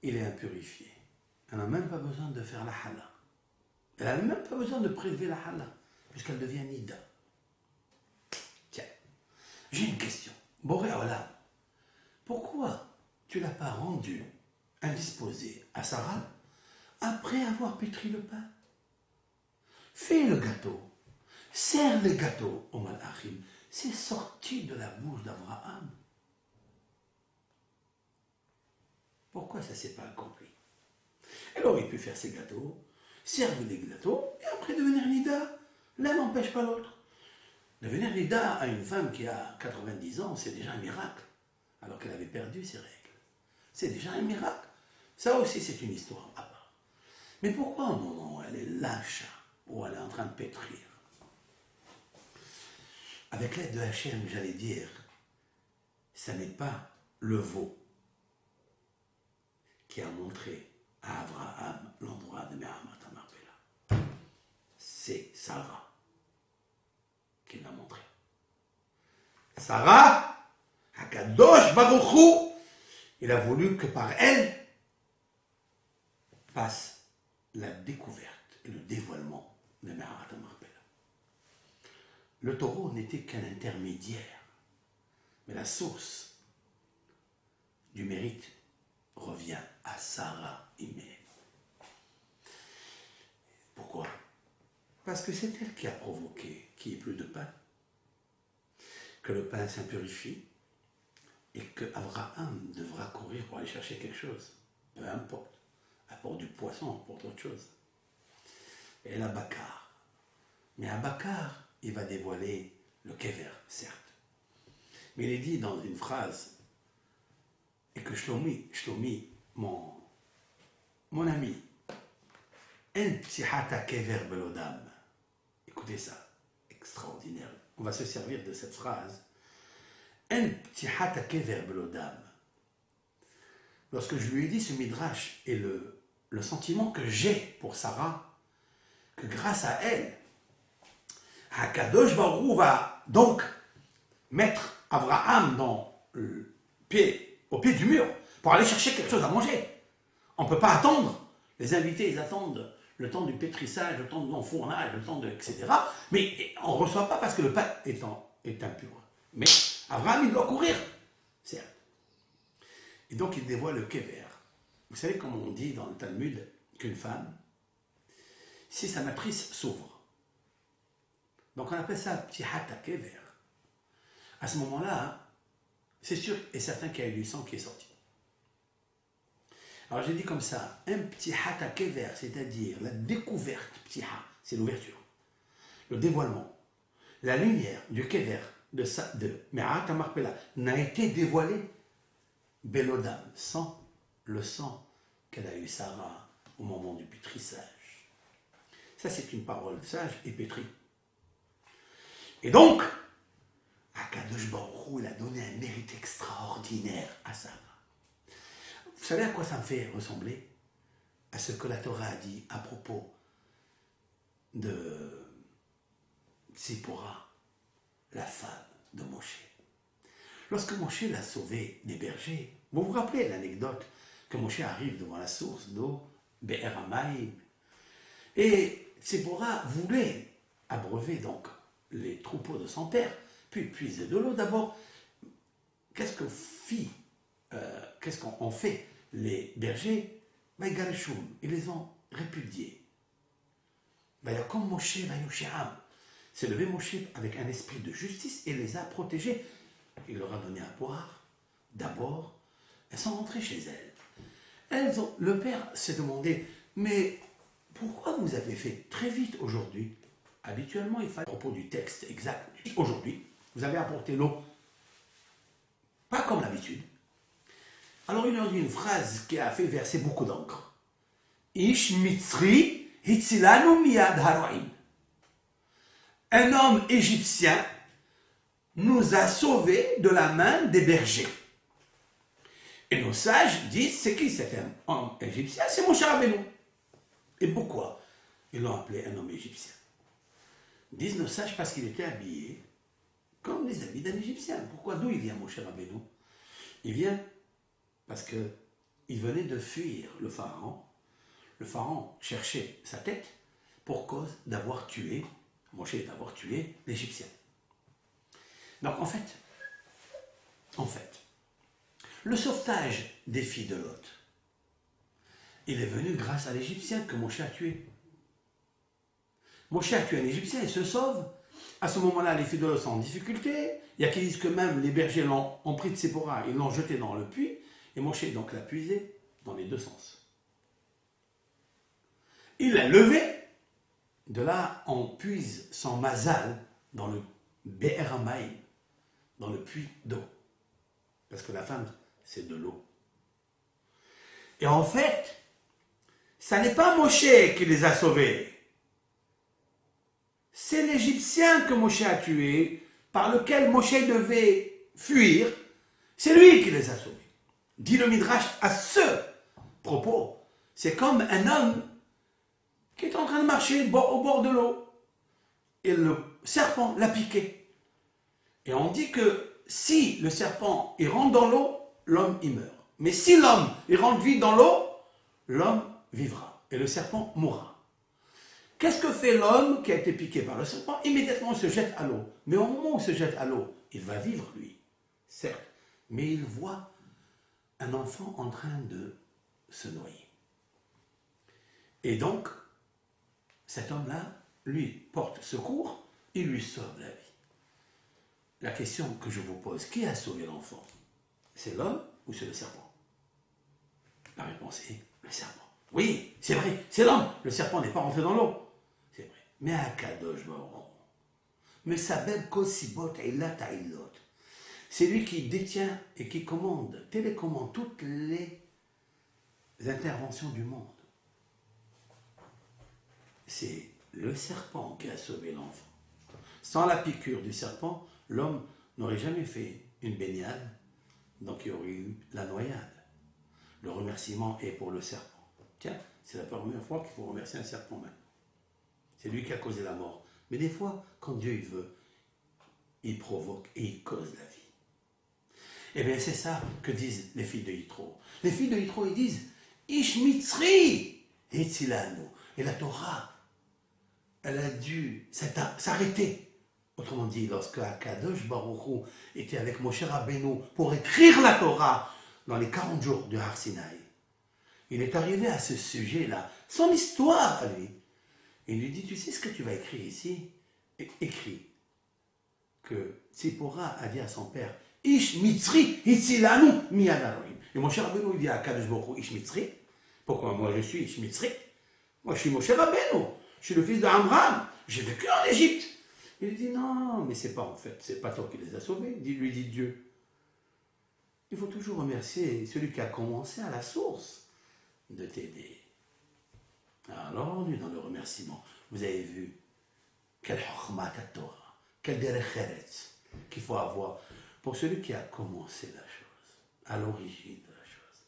il est impurifié. Elle n'a même pas besoin de faire la challah. Elle n'a même pas besoin de prélever la challah, puisqu'elle devient nida. Tiens, j'ai une question. Boré Olam, pourquoi tu ne l'as pas rendu indisposé à Sarah après avoir pétri le pain? Fais le gâteau, sers le gâteau au Malachim. C'est sorti de la bouche d'Abraham. Pourquoi ça ne s'est pas accompli? Elle aurait pu faire ses gâteaux, servir des gâteaux, et après devenir Nida. L'un n'empêche pas l'autre. Devenir Nida à une femme qui a 90 ans, c'est déjà un miracle, alors qu'elle avait perdu ses règles. C'est déjà un miracle. Ça aussi, c'est une histoire à part. Mais pourquoi au moment où elle est lâche, où elle est en train de pétrir? Avec l'aide de Hachem, j'allais dire, ça n'est pas le veau qui a montré à Abraham l'endroit de Me'amat Marpela. C'est Sarah qui l'a montré. Sarah, Akadosh Baruch Hu, il a voulu que par elle passe la découverte et le dévoilement de Me'amat Marpela. Le taureau n'était qu'un intermédiaire, mais la source du mérite revient à Sarah Imé. Pourquoi? Parce que c'est elle qui a provoqué qu'il n'y ait plus de pain, que le pain s'impurifie et que Abraham devra courir pour aller chercher quelque chose, peu importe, apporte du poisson, apporte autre chose. Et la Bakar. Mais à Bakar, il va dévoiler le kever, certes. Mais il est dit dans une phrase, et que Shlomi, mon ami, En psichata kever belodam. Écoutez ça, extraordinaire. On va se servir de cette phrase. En psichata kever belodam. Lorsque je lui ai dit ce midrash et le sentiment que j'ai pour Sarah, que grâce à elle, Hakadosh Baruch Hu va donc mettre Abraham au pied du mur pour aller chercher quelque chose à manger. On ne peut pas attendre. Les invités, ils attendent le temps du pétrissage, le temps de l'enfournage, le temps de etc. Mais on ne reçoit pas parce que le pain est impur. Mais Abraham, il doit courir, certes. Et donc, il dévoile le kéver. Vous savez, comme on dit dans le Talmud, qu'une femme, si sa matrice s'ouvre, donc on appelle ça ptihat kéver. À ce moment-là, c'est sûr et certain qu'il y a eu du sang qui est sorti. Alors j'ai dit comme ça, un ptihat kéver, c'est-à-dire la découverte, ptiha, c'est l'ouverture, le dévoilement, la lumière du kéver de Me'at HaMarpela n'a été dévoilée Bélodam, sans le sang qu'elle a eu Sarah au moment du pétrissage. Ça, c'est une parole sage et pétrie. Et donc, Akadosh Baruch Hu, il a donné un mérite extraordinaire à Sarah. Vous savez à quoi ça me fait ressembler? À ce que la Torah a dit à propos de Tzipora, la femme de Moshe. Lorsque Moshe l'a sauvé des bergers, vous vous rappelez l'anecdote que Moshe arrive devant la source d'eau, Be'er Hamayim, et Tzipora voulait abreuver donc les troupeaux de son père, puis puiser de l'eau. D'abord, qu'est-ce qu'ont fait les bergers? Ils les ont répudiés. Comme Moshe Vayosheam, s'est levé Moshe avec un esprit de justice et les a protégés. Il leur a donné à boire. D'abord, elles sont rentrées chez elles. Le père s'est demandé, mais pourquoi vous avez fait très vite aujourd'hui? Habituellement, il fallait, à propos du texte exact, aujourd'hui, vous avez apporté l'eau, pas comme d'habitude. Alors il leur dit une phrase qui a fait verser beaucoup d'encre. Ish mitzri hitzilanu miyad haroim. Un homme égyptien nous a sauvés de la main des bergers. Et nos sages disent, c'est qui cet homme égyptien? C'est Moshe Rabbeinu. Et pourquoi ils l'ont appelé un homme égyptien? Disent nos sages parce qu'il était habillé comme les habits d'un Égyptien. Pourquoi? D'où il vient Moshe Rabbeinu? Il vient parce qu'il venait de fuir le Pharaon. Le Pharaon cherchait sa tête pour cause d'avoir tué, Moshe d'avoir tué l'Égyptien. Donc en fait, le sauvetage des filles de Lot, il est venu grâce à l'Égyptien que Moshe a tué. Moshe a tué un Égyptien et se sauve. À ce moment-là, les filles de Lot sont en difficulté. Il y a qui disent que même les bergers ont pris de Tzipora, ils l'ont jeté dans le puits, et Moshe donc l'a puisé dans les deux sens. Il l'a levé. De là, on puise son mazal dans le Be'er Hamayim, dans le puits d'eau. Parce que la femme, c'est de l'eau. Et en fait, ça n'est pas Moshe qui les a sauvés. C'est l'Égyptien que Moshe a tué, par lequel Moshe devait fuir. C'est lui qui les a sauvés. Dit le Midrash à ce propos. C'est comme un homme qui est en train de marcher au bord de l'eau. Et le serpent l'a piqué. Et on dit que si le serpent il rentre dans l'eau, l'homme il meurt. Mais si l'homme il rentre vite dans l'eau, l'homme vivra. Et le serpent mourra. Qu'est-ce que fait l'homme qui a été piqué par le serpent? Immédiatement, il se jette à l'eau. Mais au moment où il se jette à l'eau, il va vivre, lui, certes. Mais il voit un enfant en train de se noyer. Et donc, cet homme-là, lui, porte secours, il lui sauve la vie. La question que je vous pose, qui a sauvé l'enfant? C'est l'homme ou c'est le serpent? La réponse est le serpent. Oui, c'est vrai, c'est l'homme. Le serpent n'est pas rentré dans l'eau. C'est vrai. Mais à Kadosh Baruch Hu, mais Sabeb Kosibot Eilat Ailot, c'est lui qui détient et qui commande, télécommande toutes les interventions du monde. C'est le serpent qui a sauvé l'enfant. Sans la piqûre du serpent, l'homme n'aurait jamais fait une baignade, donc il y aurait eu la noyade. Le remerciement est pour le serpent. Tiens, c'est la première fois qu'il faut remercier un serpent maintenant. C'est lui qui a causé la mort. Mais des fois, quand Dieu il veut, il provoque et il cause la vie. Eh bien, c'est ça que disent les filles de Yitro. Les filles de Yitro, ils disent Ish mitzri etzilanu. Et la Torah, elle a dû s'arrêter. Autrement dit, lorsque Akadosh Baruch Hu était avec Moshe Rabbeinu pour écrire la Torah dans les 40 jours du Har Sinaï, il est arrivé à ce sujet-là, son histoire à lui. Il lui dit, tu sais ce que tu vas écrire ici? Écris que Tzipora a dit à son père, Ish mitzri hitzilanu miyad Elohim. Et Moshe Rabbeinu dit à Akadosh Baruch Hu, Ish mitzri. Pourquoi moi je suis Ish mitzri? Moi je suis Moshe Rabbeinu. Je suis le fils d'Amram. J'ai vécu en Égypte. Il lui dit, non, mais c'est pas en fait, c'est pas toi qui les as sauvés. Lui dit Dieu. Il faut toujours remercier celui qui a commencé à la source de t'aider. Alors, dans le remerciement, vous avez vu quel chokmat Torah, quel derech eretz qu'il faut avoir pour celui qui a commencé la chose, à l'origine de la chose.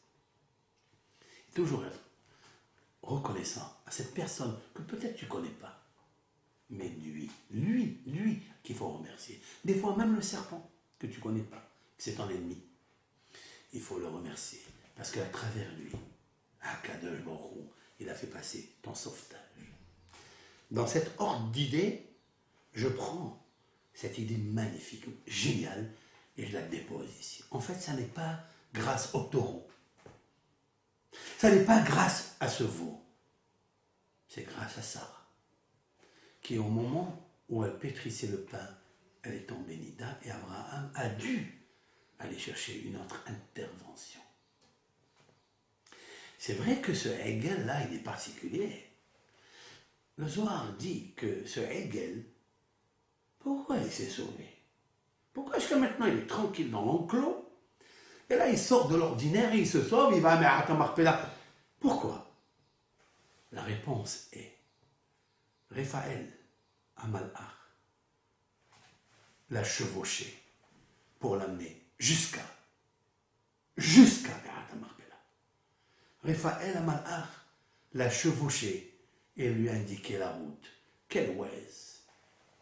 Toujours être reconnaissant à cette personne que peut-être tu ne connais pas, mais lui qu'il faut remercier. Des fois, même le serpent que tu ne connais pas, c'est ton ennemi. Il faut le remercier parce qu'à travers lui, Akadosh Baruch Hu, il a fait passer ton sauvetage. Dans cet ordre d'idées, je prends cette idée magnifique, géniale, et je la dépose ici. En fait, ça n'est pas grâce au taureau. Ça n'est pas grâce à ce veau. C'est grâce à Sarah, qui au moment où elle pétrissait le pain, elle est tombée nida, et Abraham a dû aller chercher une autre intervention. C'est vrai que ce Hegel-là, il est particulier. Le Zohar dit que ce Hegel, pourquoi il s'est sauvé? Pourquoi est-ce que maintenant il est tranquille dans l'enclos? Et là, il sort de l'ordinaire et il se sauve, il va à Me'at HaMachpelah. Pourquoi? La réponse est Raphaël Amalach l'a chevauché pour l'amener jusqu'à Me'at HaMachpelah. Raphaël Amalach l'a chevauché et lui a indiqué la route. Quel Waze,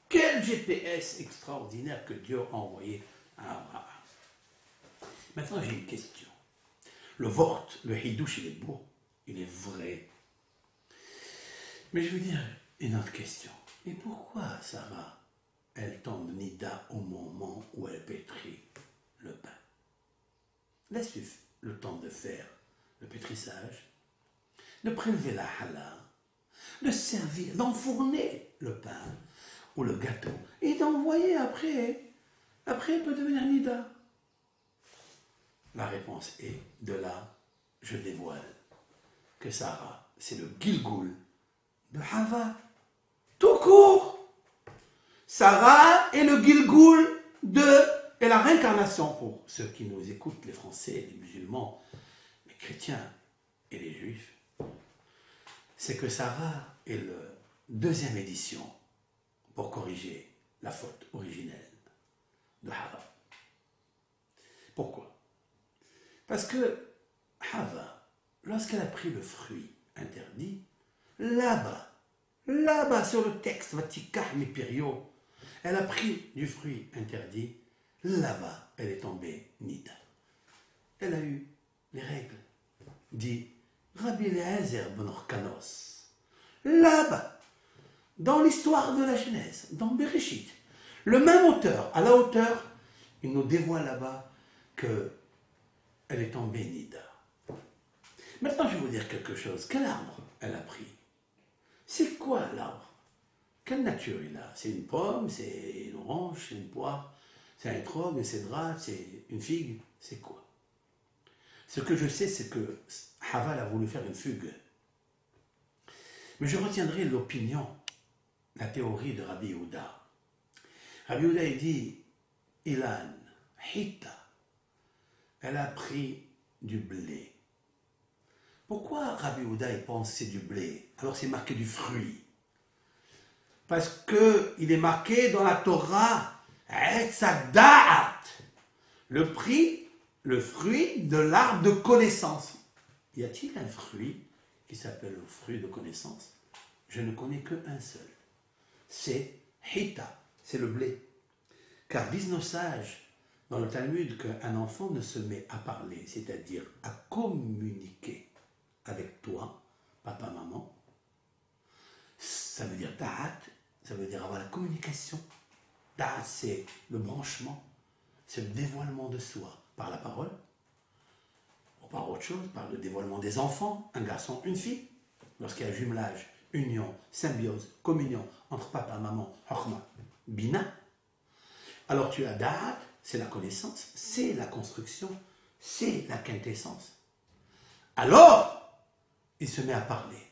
quel GPS extraordinaire que Dieu a envoyé à Abraham. Maintenant, j'ai une question. Le Vort, le Hidouche, il est beau, il est vrai. Mais je veux dire une autre question. Et pourquoi Sarah, elle tombe nida au moment où elle pétrit le pain? Laisse-lui le temps de faire le pétrissage, de prélever la halal, de servir, d'enfourner le pain ou le gâteau et d'envoyer après. Après, elle peut devenir nida. La réponse est, de là, je dévoile que Sarah, c'est le Gilgoul de Hava. Tout court. Sarah est le Gilgoul et la réincarnation, pour ceux qui nous écoutent, les Français, les musulmans, les chrétiens et les juifs, c'est que Sarah est la deuxième édition pour corriger la faute originelle de Hava. Pourquoi? Parce que Hava, lorsqu'elle a pris le fruit interdit, là-bas sur le texte, Vatikah Mipirio, elle a pris du fruit interdit, là-bas, elle est tombée nida. Elle a eu les règles, dit Rabbi Eliezer ben Orkanos. Là-bas, dans l'histoire de la Genèse, dans Bereshit, le même auteur, à la hauteur, il nous dévoile là-bas que elle est tombée nida. Maintenant, je vais vous dire quelque chose. Quel arbre elle a pris? C'est quoi l'arbre? Quelle nature il a? C'est une pomme, c'est une orange, c'est une poire, c'est un étrog, une cédrate, c'est une figue, c'est quoi? Ce que je sais, c'est que Haval a voulu faire une fugue. Mais je retiendrai l'opinion, la théorie de Rabbi Yehuda. Rabbi Yehuda, il dit, Ilan, Hita, elle a pris du blé. Pourquoi Rabbi Yehuda il pense que c'est du blé, alors c'est marqué du fruit? Parce qu'il est marqué dans la Torah, Etzadat, le fruit de l'arbre de connaissance. Y a-t-il un fruit qui s'appelle le fruit de connaissance? Je ne connais qu'un seul. C'est Hita, c'est le blé. Car disent nos sages, dans le Talmud qu'un enfant ne se met à parler, c'est-à-dire à communiquer avec toi, papa, maman, ça veut dire da'at, ça veut dire avoir la communication. Da'at, c'est le branchement, c'est le dévoilement de soi par la parole, ou par autre chose, par le dévoilement des enfants, un garçon, une fille, lorsqu'il y a jumelage, union, symbiose, communion entre papa, maman, hokma, bina. Alors tu as da'at, c'est la connaissance, c'est la construction, c'est la quintessence. Alors, il se met à parler.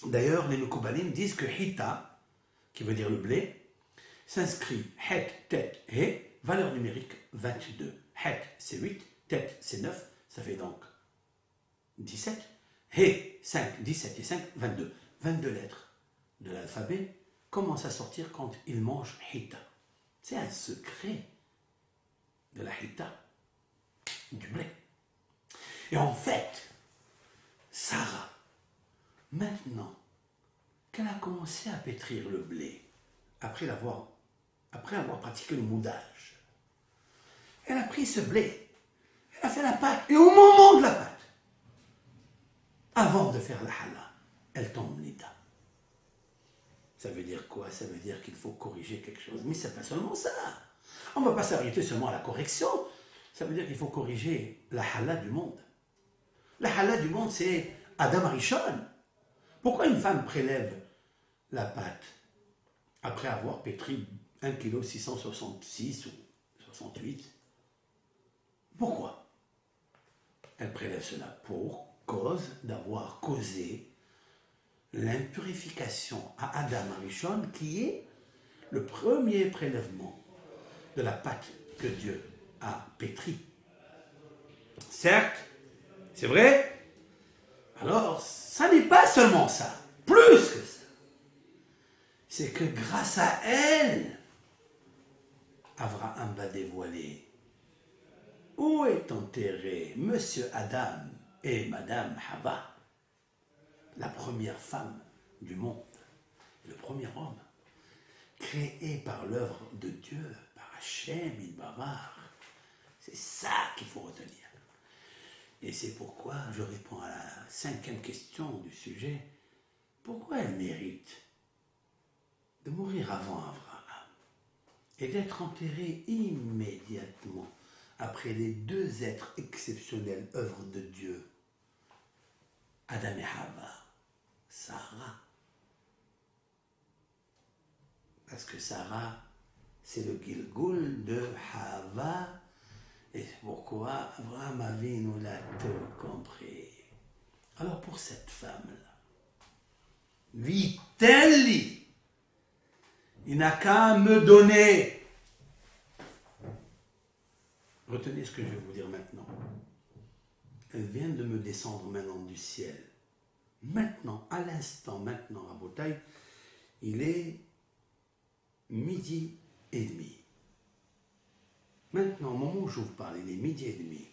D'ailleurs, les Mekoubalim disent que Hita, qui veut dire le blé, s'inscrit Het, Tet, He, valeur numérique 22. Het, c'est 8, Tet, c'est 9, ça fait donc 17. He, 5, 17 et 5, 22. 22 lettres de l'alphabet commencent à sortir quand il mange Hita. C'est un secret de la Hita, du blé. Et en fait, Sarah, maintenant qu'elle a commencé à pétrir le blé, après avoir pratiqué le moudage, elle a pris ce blé, elle a fait la pâte, et au moment de la pâte, avant de faire la hala, elle tombe nida. Ça veut dire quoi? Ça veut dire qu'il faut corriger quelque chose. Mais ce n'est pas seulement ça. On ne va pas s'arrêter seulement à la correction. Ça veut dire qu'il faut corriger la hala du monde. La hala du monde, c'est Adam Arishon. Pourquoi une femme prélève la pâte après avoir pétri 1,666 kg ou 68? Pourquoi elle prélève cela? Pour cause d'avoir causé l'impurification à Adam Arishon, qui est le premier prélèvement de la pâte que Dieu a pétrie. Certes, c'est vrai. Alors, ça n'est pas seulement ça, plus que ça. C'est que grâce à elle, Abraham va dévoiler où est enterré Monsieur Adam et Madame Hava, la première femme du monde, le premier homme, créé par l'œuvre de Dieu, par Hachem Ilbarar. C'est ça qu'il faut retenir. Et c'est pourquoi je réponds à la 5e question du sujet. Pourquoi elle mérite de mourir avant Abraham et d'être enterrée immédiatement après les deux êtres exceptionnels, œuvres de Dieu, Adam et Hava, Sarah? Parce que Sarah, c'est le Gilgul de Hava, et c'est pourquoi Abraham Avinu l'a tout compris. Alors pour cette femme-là, Vitelli, il n'a qu'à me donner. Retenez ce que je vais vous dire maintenant. Elle vient de me descendre maintenant du ciel. Maintenant, à l'instant, maintenant, à Botaï, il est 12h30. Maintenant, au moment où je vous parle, il est 12h30.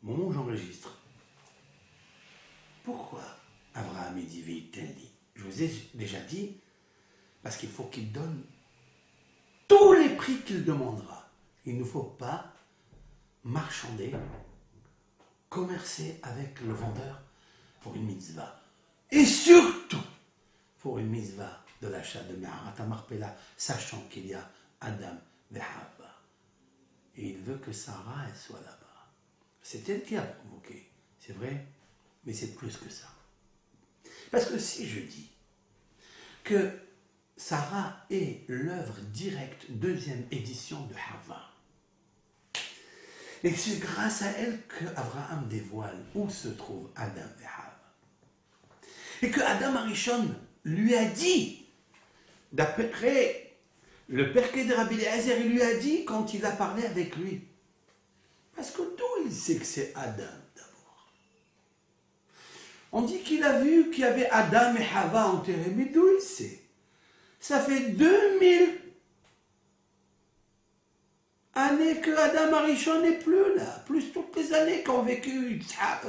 Au moment où j'enregistre. Pourquoi Abraham dit Vitelli? Je vous ai déjà dit, parce qu'il faut qu'il donne tous les prix qu'il demandera. Il ne faut pas marchander, commercer avec le vendeur pour une mitzvah. Et surtout, pour une mitzvah de l'achat de Me'arat HaMarpela, sachant qu'il y a Adam et Hava. Et il veut que Sarah elle soit là-bas. C'est elle qui a provoqué, c'est vrai, mais c'est plus que ça. Parce que si je dis que Sarah est l'œuvre directe, deuxième édition de Hava, et c'est grâce à elle que Abraham dévoile où se trouve Adam et Hava. Et que Adam Arishon lui a dit, d'après le Perké de Rabbi Eliezer, il lui a dit quand il a parlé avec lui. Parce que d'où il sait que c'est Adam d'abord? On dit qu'il a vu qu'il y avait Adam et Hava enterrés, mais d'où il sait? Ça fait 2000 années que Adam Arishon n'est plus là, plus toutes les années qu'ont vécu Yitzhak,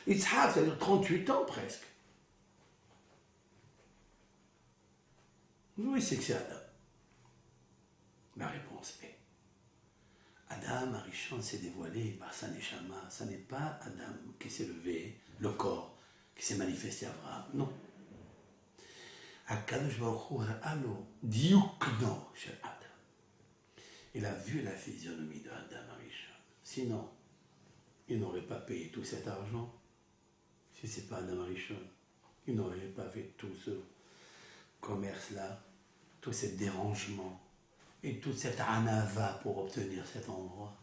c'est-à-dire 38 ans presque. Oui, c'est que c'est Adam. Ma réponse est Adam Arishon s'est dévoilé par sa Neshama. Ce n'est pas Adam qui s'est levé, le corps qui s'est manifesté à Abraham. Non. Akadosh Baruch Hu Ra'alo Diukno shel Adam. Il a vu la physionomie de Adam Arishon. Sinon, il n'aurait pas payé tout cet argent. Si ce n'est pas Adam Arishon, il n'aurait pas fait tout ce commerce-là, tout ce dérangement et toute cette anava pour obtenir cet endroit.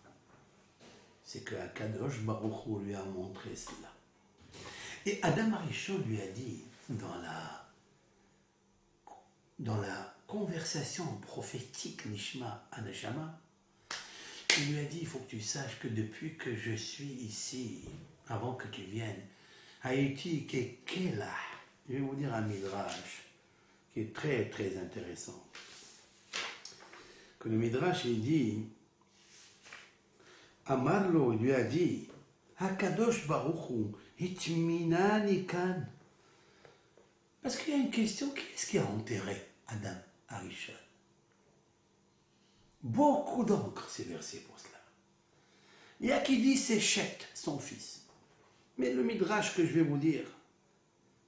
C'est que Akadosh Baruch Hu lui a montré cela. Et Adam Arishon lui a dit, dans la conversation prophétique Nishma Anashama, il lui a dit, il faut que tu saches que depuis que je suis ici, avant que tu viennes, Haïti Kekela, je vais vous dire un midrash qui est très très intéressant. Que le midrash il dit, Amarlo lui a dit, Hakadosh Baruchu itminani kan. Parce qu'il y a une question, qui est-ce qui a enterré Adam Arishon? Beaucoup d'encre s'est versé pour cela. Il y a qui dit c'est Chet, son fils. Mais le midrash que je vais vous dire,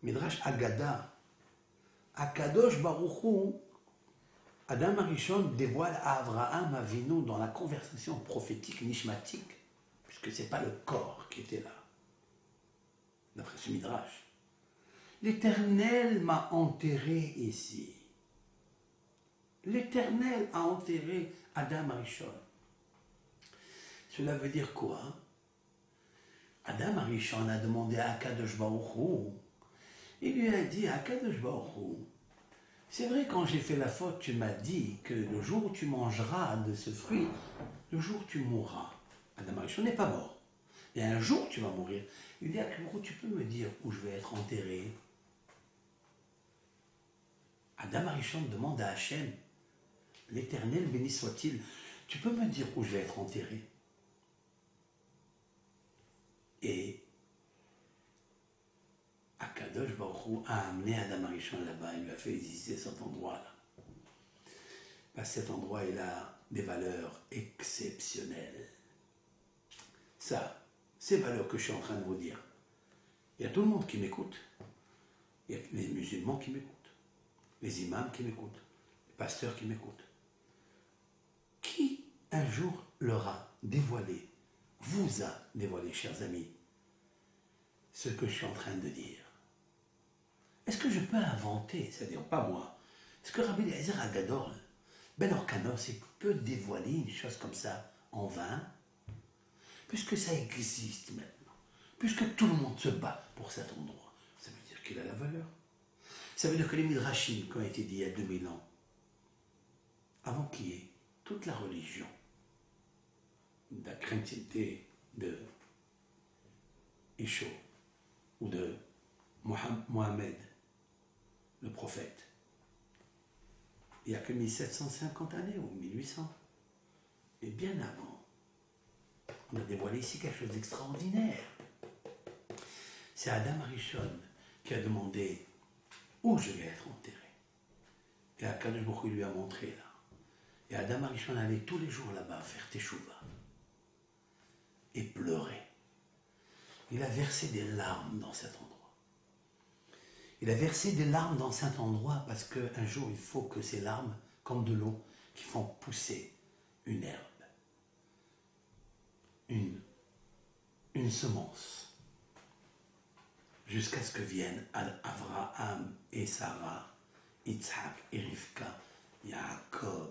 midrash Agada, Akadosh Baruchu, Adam Arishon dévoile à Avraham Avinu dans la conversation prophétique nishmatique, puisque ce n'est pas le corps qui était là, d'après ce midrash. L'Éternel m'a enterré ici. L'Éternel a enterré Adam Arishon. Cela veut dire quoi? Adam Arishon a demandé à Akadosh Baruch Hu. Il lui a dit à Akadosh Baruch Hu, c'est vrai, quand j'ai fait la faute, tu m'as dit que le jour où tu mangeras de ce fruit, le jour où tu mourras. Adam Arishon n'est pas mort. Il y a un jour où tu vas mourir. Il dit à Akadosh Baruch Hu, tu peux me dire où je vais être enterré? Adam Arishon demande à Hachem, l'Éternel béni soit-il, tu peux me dire où je vais être enterré? Et Akadosh Baruch Hu a amené Adam Arishon là-bas, il lui a fait visiter cet endroit-là. Parce que cet endroit, il a des valeurs exceptionnelles. Ça, ces valeurs que je suis en train de vous dire, il y a tout le monde qui m'écoute. Il y a les musulmans qui m'écoutent, les imams qui m'écoutent, les pasteurs qui m'écoutent. Qui un jour leur a dévoilé, vous a dévoilé, chers amis, ce que je suis en train de dire? Est-ce que je peux inventer, c'est-à-dire pas moi, est-ce que Rabbi Eliezer Agadol, Ben Orkanos, peut dévoiler une chose comme ça en vain? Puisque ça existe maintenant, puisque tout le monde se bat pour cet endroit, ça veut dire qu'il a la valeur. Ça veut dire que les Midrashim, qui ont été dit il y a 2000 ans, avant qu'il y ait toute la religion de la chrétienté de Isho ou de Mohamed, le prophète, il n'y a que 1750 années ou 1800. Et bien avant, on a dévoilé ici quelque chose d'extraordinaire. C'est Adam Arishon qui a demandé où je vais être enterré. Et Akadosh Baruch Hu lui a montré là. Et Adam Arishon allait tous les jours là-bas faire teshuva et pleurer. Il a versé des larmes dans cet endroit. Il a versé des larmes dans cet endroit parce qu'un jour, il faut que ces larmes, comme de l'eau, qui font pousser une herbe, une semence, jusqu'à ce que viennent Avraham et Sarah, Yitzhak et Rivka, Yaakov,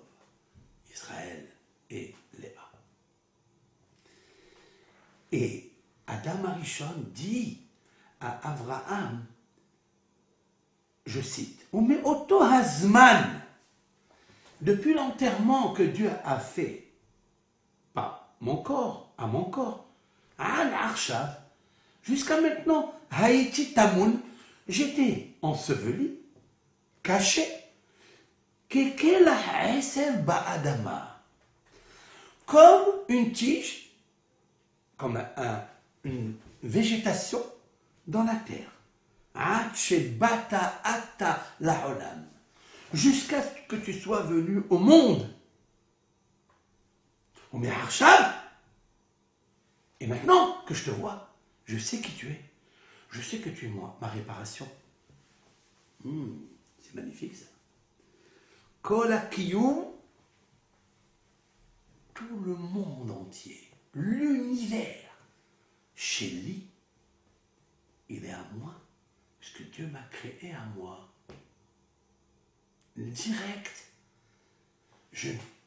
Israël et Léa. Et Adam Arishon dit à Avraham, je cite, Ume Oto Hazman, depuis l'enterrement que Dieu a fait, pas mon corps, à mon corps, Al Arshav, jusqu'à maintenant, Haïti Tamoun, j'étais enseveli, caché, Kekela Esev Ba'adama, comme une tige, comme une végétation dans la terre. Jusqu'à ce que tu sois venu au monde. Ou mais Arshab, et maintenant que je te vois, je sais qui tu es. Je sais que tu es moi, ma réparation. C'est magnifique ça. Kol Akiyum, tout le monde entier, l'univers, chez lui, il est à moi, parce que Dieu m'a créé à moi. Direct.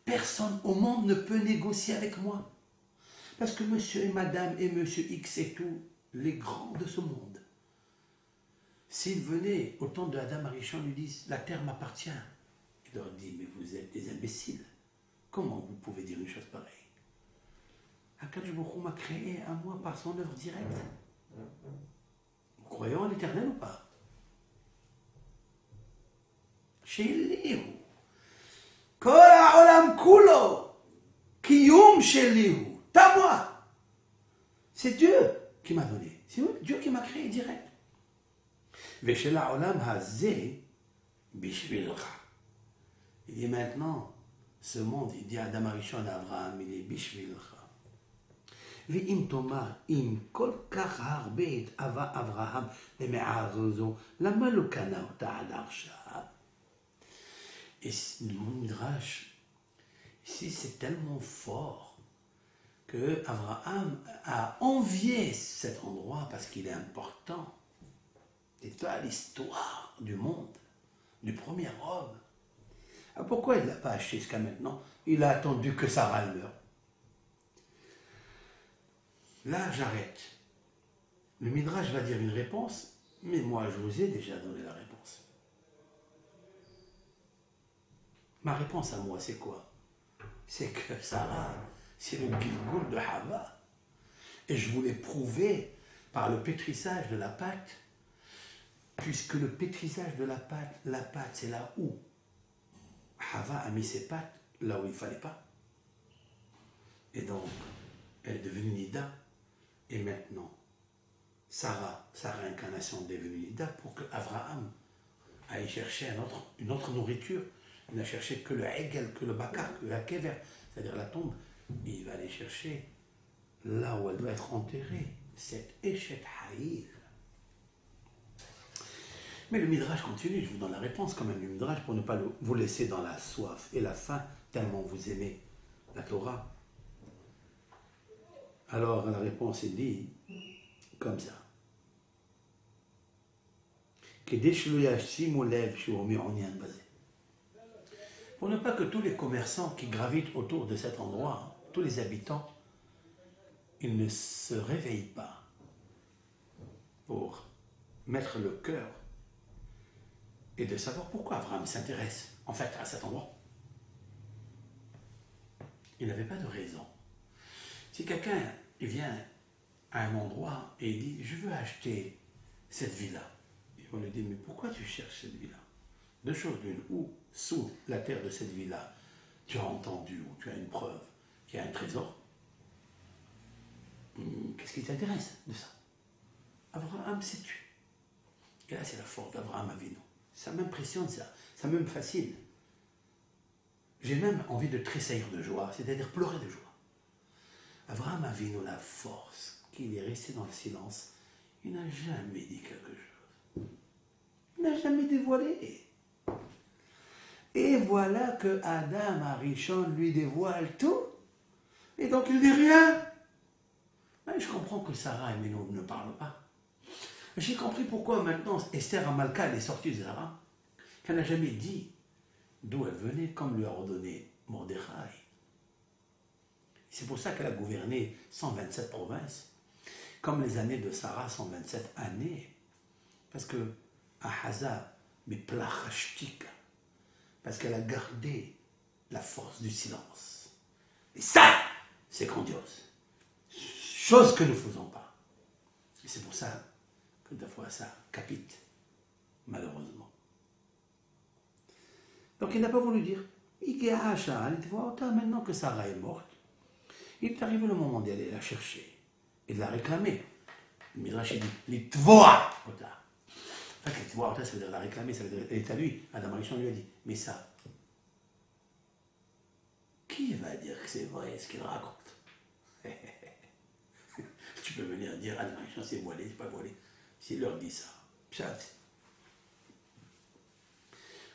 Personne au monde ne peut négocier avec moi. Parce que monsieur et madame et monsieur X et tous les grands de ce monde, s'ils venaient au temps de Adam Arishon, lui disent la terre m'appartient, il leur dit mais vous êtes des imbéciles. Comment vous pouvez dire une chose pareille? Akadosh Baruch Hu m'a créé à moi par son œuvre directe. Vous croyez en l'éternel ou pas? Chez Elihu. Kol ha'olam kulo. Kiyum chez Elihu. T'as moi. C'est Dieu qui m'a donné. C'est Dieu qui m'a créé direct. Veshel ha'olam hazeh bishvilcha. Il dit maintenant, ce monde, il dit à Adam Arishon, Abraham, il est bishvilcha. ואם תאמר, אם כל כך הרבה התאווה אברהם למערה זו, למה לא קנה אותה עד עכשיו? Et le Midrash, ici c'est tellement fort que Abraham a envié cet endroit parce qu'il est important. C'est toute l'histoire du monde, du premier homme. Alors pourquoi il ne l'a pas acheté jusqu'à maintenant? Il a attendu que Sarah meure. Là, j'arrête. Le Midrash va dire une réponse, mais moi, je vous ai déjà donné la réponse. Ma réponse à moi, c'est quoi? C'est que Sarah, c'est le Gilgoul de Hava. Et je voulais prouver par le pétrissage de la pâte, puisque le pétrissage de la pâte, c'est là où Hava a mis ses pattes, là où il ne fallait pas. Et donc, elle est devenue Nida. Et maintenant, Sarah, sa réincarnation est devenue Nida pour que Abraham aille chercher une autre nourriture. Il n'a cherché que le Hegel, que le Bakar, que la Kever, c'est-à-dire la tombe. Et il va aller chercher là où elle doit être enterrée, cette Eshet Haïr. Mais le Midrash continue, je vous donne la réponse quand même du Midrash pour ne pas vous laisser dans la soif et la faim, tellement vous aimez la Torah. Alors la réponse est dit comme ça. Pour ne pas que tous les commerçants qui gravitent autour de cet endroit, tous les habitants, ils ne se réveillent pas pour mettre le cœur et de savoir pourquoi Abraham s'intéresse en fait à cet endroit. Il n'avait pas de raison. Si quelqu'un vient à un endroit et il dit « je veux acheter cette villa », on lui dit « mais pourquoi tu cherches cette villa ?» Deux choses l'une, ou sous la terre de cette villa, tu as entendu ou tu as une preuve qu'il y a un trésor. Qu'est-ce qui t'intéresse de ça? Abraham, c'est tu. Et là, c'est la force d'Abraham Avinu. Ça m'impressionne, ça me fascine. J'ai même envie de tressaillir de joie, c'est-à-dire pleurer de joie. Abraham Avinu, la force, qu'il est resté dans le silence, il n'a jamais dit quelque chose. Il n'a jamais dévoilé. Et voilà que Adam Arishon lui dévoile tout. Et donc il ne dit rien. Mais je comprends que Sarah et Ménou ne parlent pas. J'ai compris pourquoi maintenant Esther Amalka elle est sortie de Sarah. Qu'elle n'a jamais dit d'où elle venait, comme lui a ordonné Mordechai. C'est pour ça qu'elle a gouverné 127 provinces, comme les années de Sarah, 127 années. Parce que Ahaza, mais plachashtika, parce qu'elle a gardé la force du silence. Et ça, c'est grandiose. Chose que nous ne faisons pas. Et c'est pour ça que des fois ça capite, malheureusement. Donc il n'a pas voulu dire. Maintenant que Sarah est morte, il est arrivé le moment d'aller la chercher et de la réclamer. Le Midrash dit l'itvoa ota. En fait, l'itvoa ota, ça veut dire la réclamer, ça veut dire elle est à lui. Adam Arishon lui a dit mais ça, Qui va dire que c'est vrai ce qu'il raconte? Tu peux venir dire, ah non, c'est voilé, c'est pas voilé. S'il leur dit ça, Pshat.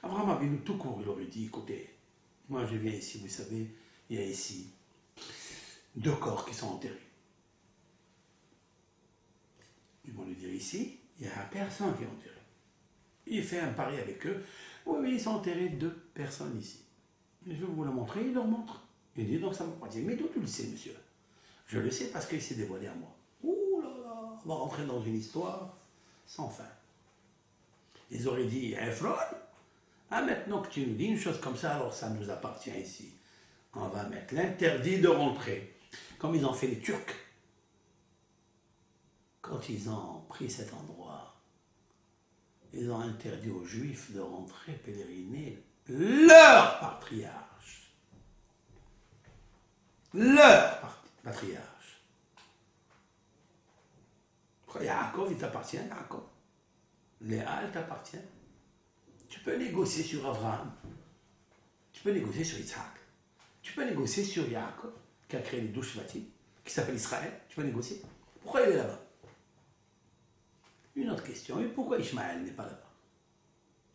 Abraham Avinu, tout court, il aurait dit, écoutez, moi je viens ici, vous savez, il y a ici 2 corps qui sont enterrés. Ils vont lui dire ici, il n'y a personne qui est enterré. Il fait un pari avec eux. Oui, ils sont enterrés 2 personnes ici. Je vais vous le montrer, il leur montre. Il dit, donc ça me dit, mais d'où tu le sais, monsieur? Je le sais parce qu'il s'est dévoilé à moi. Ouh là là, on va rentrer dans une histoire sans fin. Ils auraient dit, Ephron, ah maintenant que tu nous dis une chose comme ça, alors ça nous appartient ici. On va mettre l'interdit de rentrer. Comme ils ont fait les Turcs. Quand ils ont pris cet endroit, ils ont interdit aux Juifs de rentrer pèleriner leur patriarche. Leur patriarche. Yaakov, il t'appartient, Yaakov. Léa, elle t'appartient. Tu peux négocier sur Abraham. Tu peux négocier sur Isaac. Tu peux négocier sur Yaakov, qui a créé les 12 Shvatim, qui s'appelle Israël. Tu peux négocier. Pourquoi il est là-bas? Une autre question, et pourquoi Ishmaël n'est pas là-bas?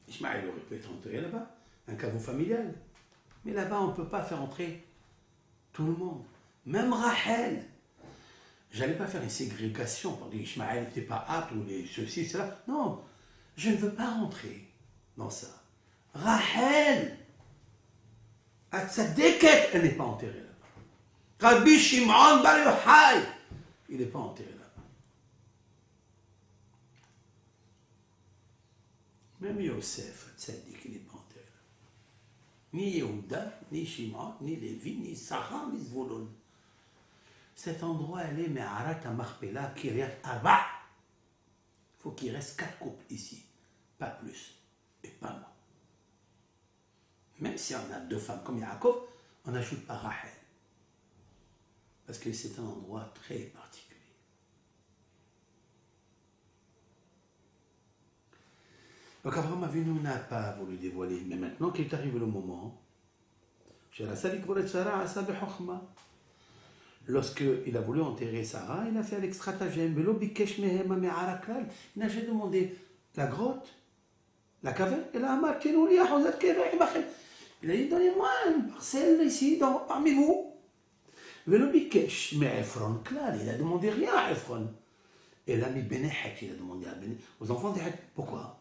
Ishmaël aurait pu être enterré là-bas, un caveau familial. Mais là-bas, on ne peut pas faire entrer tout le monde. Même Rachel. J'allais pas faire une ségrégation pour dire Ishmaël n'était pas apte ou les ceci, cela. Non, je ne veux pas rentrer dans ça. Rachel, à sa déquête, elle n'est pas enterrée là-bas. Rabbi Shimon Bar Yochai, il n'est pas enterré là-bas. Même Yosef, Tzadik, il n'est pas enterré là-bas. Ni Yehuda, ni Shimon, ni Lévi, ni Sarah, ni Zvulun. Cet endroit, elle est Me'arat HaMachpelah, Kiryat Arba. Il faut qu'il reste 4 couples ici, pas plus, et pas moins. Même si on a 2 femmes comme Yaakov, on n'ajoute pas Rachel. Parce que c'est un endroit très particulier. Donc Abraham Avinu n'a pas voulu dévoiler, mais maintenant qu'il est arrivé le moment, lorsqu'il a voulu enterrer Sarah, il a fait avec stratagème. Il n'a jamais demandé la grotte, la caverne, il a dit, donnez-moi une parcelle ici, parmi vous. Il a demandé rien à Ephron. Et l'ami Benehet, il a demandé à Benehet, aux enfants de Het. Pourquoi?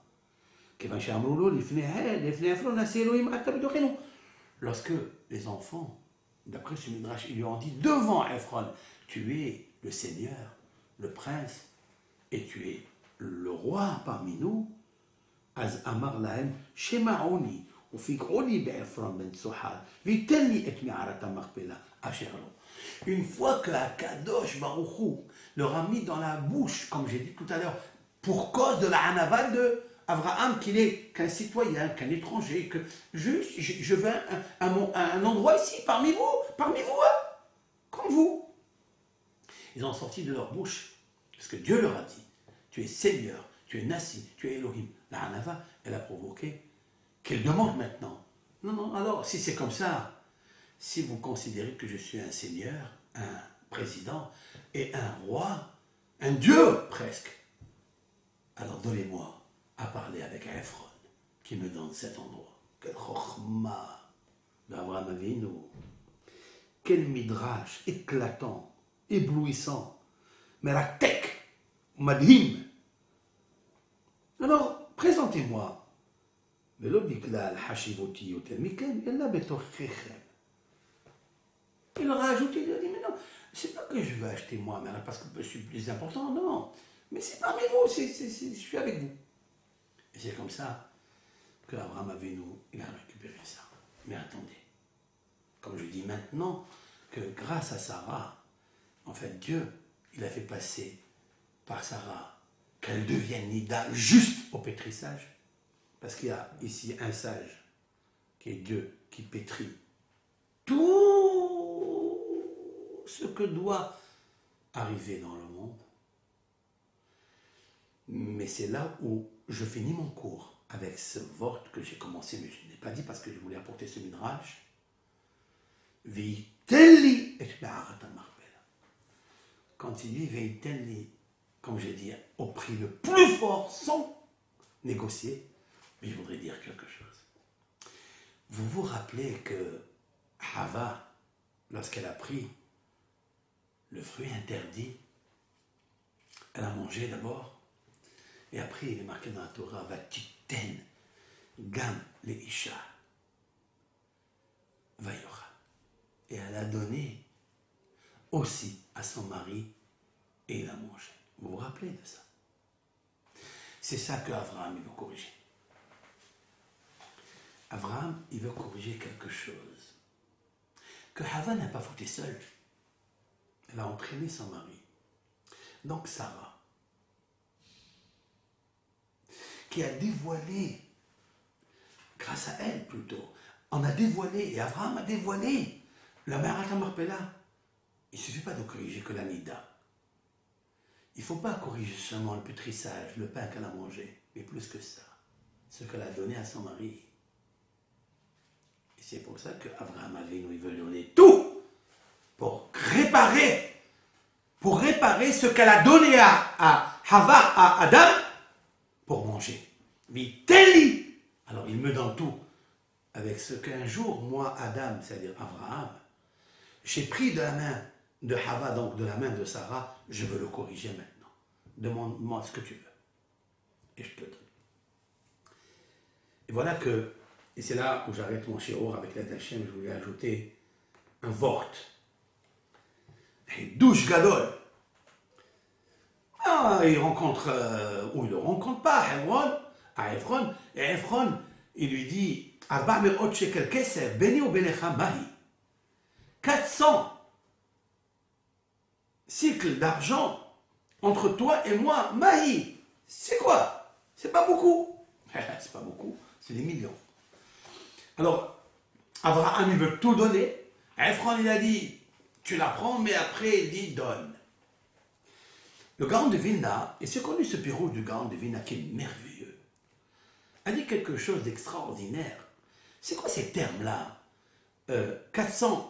Lorsque les enfants, d'après ce Midrash, ils lui ont dit devant Ephron, tu es le Seigneur, le prince, et tu es le roi parmi nous. Az amar lahem, shema'oni, ufik'oni be'Ephron ben Tsohar, vitenni et mi'arat ha'machpelah, asher lo. Une fois que Akadosh Baruch Hu leur a mis dans la bouche, comme j'ai dit tout à l'heure, pour cause de la hanavat de Abraham, qu'il n'est qu'un citoyen, qu'un étranger, que juste, je veux un endroit ici, parmi vous, hein, comme vous. Ils ont sorti de leur bouche, parce que Dieu leur a dit, tu es Seigneur, tu es Nassi, tu es Elohim. La hanava, elle a provoqué qu'elle demande maintenant. Non, alors, si c'est comme ça, si vous considérez que je suis un Seigneur, un président et un roi, un Dieu presque, alors donnez-moi à parler avec Ephron, qui me donne cet endroit. Quel chokhma d'Abraham Avinu. Quel midrash éclatant, éblouissant, meratek, madhim. Alors, présentez-moi. Il leur a ajouté, il a dit, mais non, c'est pas que je veux acheter moi, mais parce que je suis plus important, non. Mais c'est parmi vous, je suis avec vous. Et c'est comme ça que Abraham Avinu, il a récupéré ça. Mais attendez, comme je dis maintenant, que grâce à Sarah, en fait, Dieu, il a fait passer par Sarah qu'elle devienne Nida juste au pétrissage. Parce qu'il y a ici un sage, qui est Dieu, qui pétrit tout ce que doit arriver dans le monde. Mais c'est là où je finis mon cours, avec ce vort que j'ai commencé, mais je ne l'ai pas dit parce que je voulais apporter ce midrash. Vitelli et Ma'arat al-Marbella. Quand il dit Vitelli, comme j'ai dit, au prix le plus fort, sans négocier, mais je voudrais dire quelque chose. Vous vous rappelez que Hava, lorsqu'elle a pris le fruit interdit, elle a mangé d'abord, et après il est marqué dans la Torah, Vatiten, Gam, le Isha, Vayora. Et elle a donné aussi à son mari, et il a mangé. Vous vous rappelez de ça? C'est ça que Abraham veut corriger. Abraham, il veut corriger quelque chose. Que Hava n'a pas foutu seule. Elle a entraîné son mari. Donc Sarah, qui a dévoilé, grâce à elle plutôt, on a dévoilé, et Abraham a dévoilé, la Ma'arat al-Marbella. Il ne suffit pas de corriger que la Nida. Il ne faut pas corriger seulement le pétrissage, le pain qu'elle a mangé, mais plus que ça, ce qu'elle a donné à son mari. Et c'est pour ça qu'Abraham Avinu, il veut donner tout pour réparer ce qu'elle a donné à Hava, à Adam, pour manger. Viteli. Alors il me donne tout, avec ce qu'un jour, moi, Adam, c'est-à-dire Abraham, j'ai pris de la main de Hava, donc de la main de Sarah, je veux le corriger maintenant. Demande-moi ce que tu veux. Et je te donne. Et voilà que, et c'est là où j'arrête mon shiur avec l'aide d'Hachem, je voulais ajouter un vort. Douche gadol. Ah, il rencontre, ou il ne le rencontre pas, à Ephron, et Ephron, il lui dit, 400 cycles d'argent entre toi et moi, Mahi. C'est quoi? C'est pas beaucoup. C'est pas beaucoup, c'est des millions. Alors, Abraham, il veut tout donner. Ephron, il a dit, tu la prends, mais après, il dit, donne. Le Gaon de Vilna, et c'est connu ce bureau du Gaon de Vilna qui est merveilleux, a dit quelque chose d'extraordinaire. C'est quoi ces termes-là? 400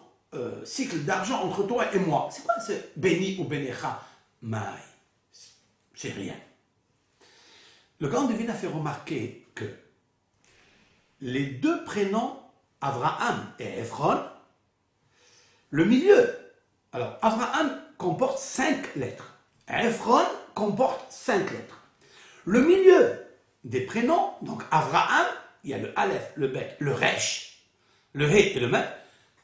cycles d'argent entre toi et moi. C'est quoi ce béni ou bénécha? Maï. C'est rien. Le Gaon de Vilna fait remarquer que les deux prénoms, Abraham et Ephron, le milieu, alors Abraham comporte 5 lettres. Ephron comporte 5 lettres. Le milieu des prénoms, donc Abraham, il y a le Aleph, le Bet, le Resh, le He et le Met.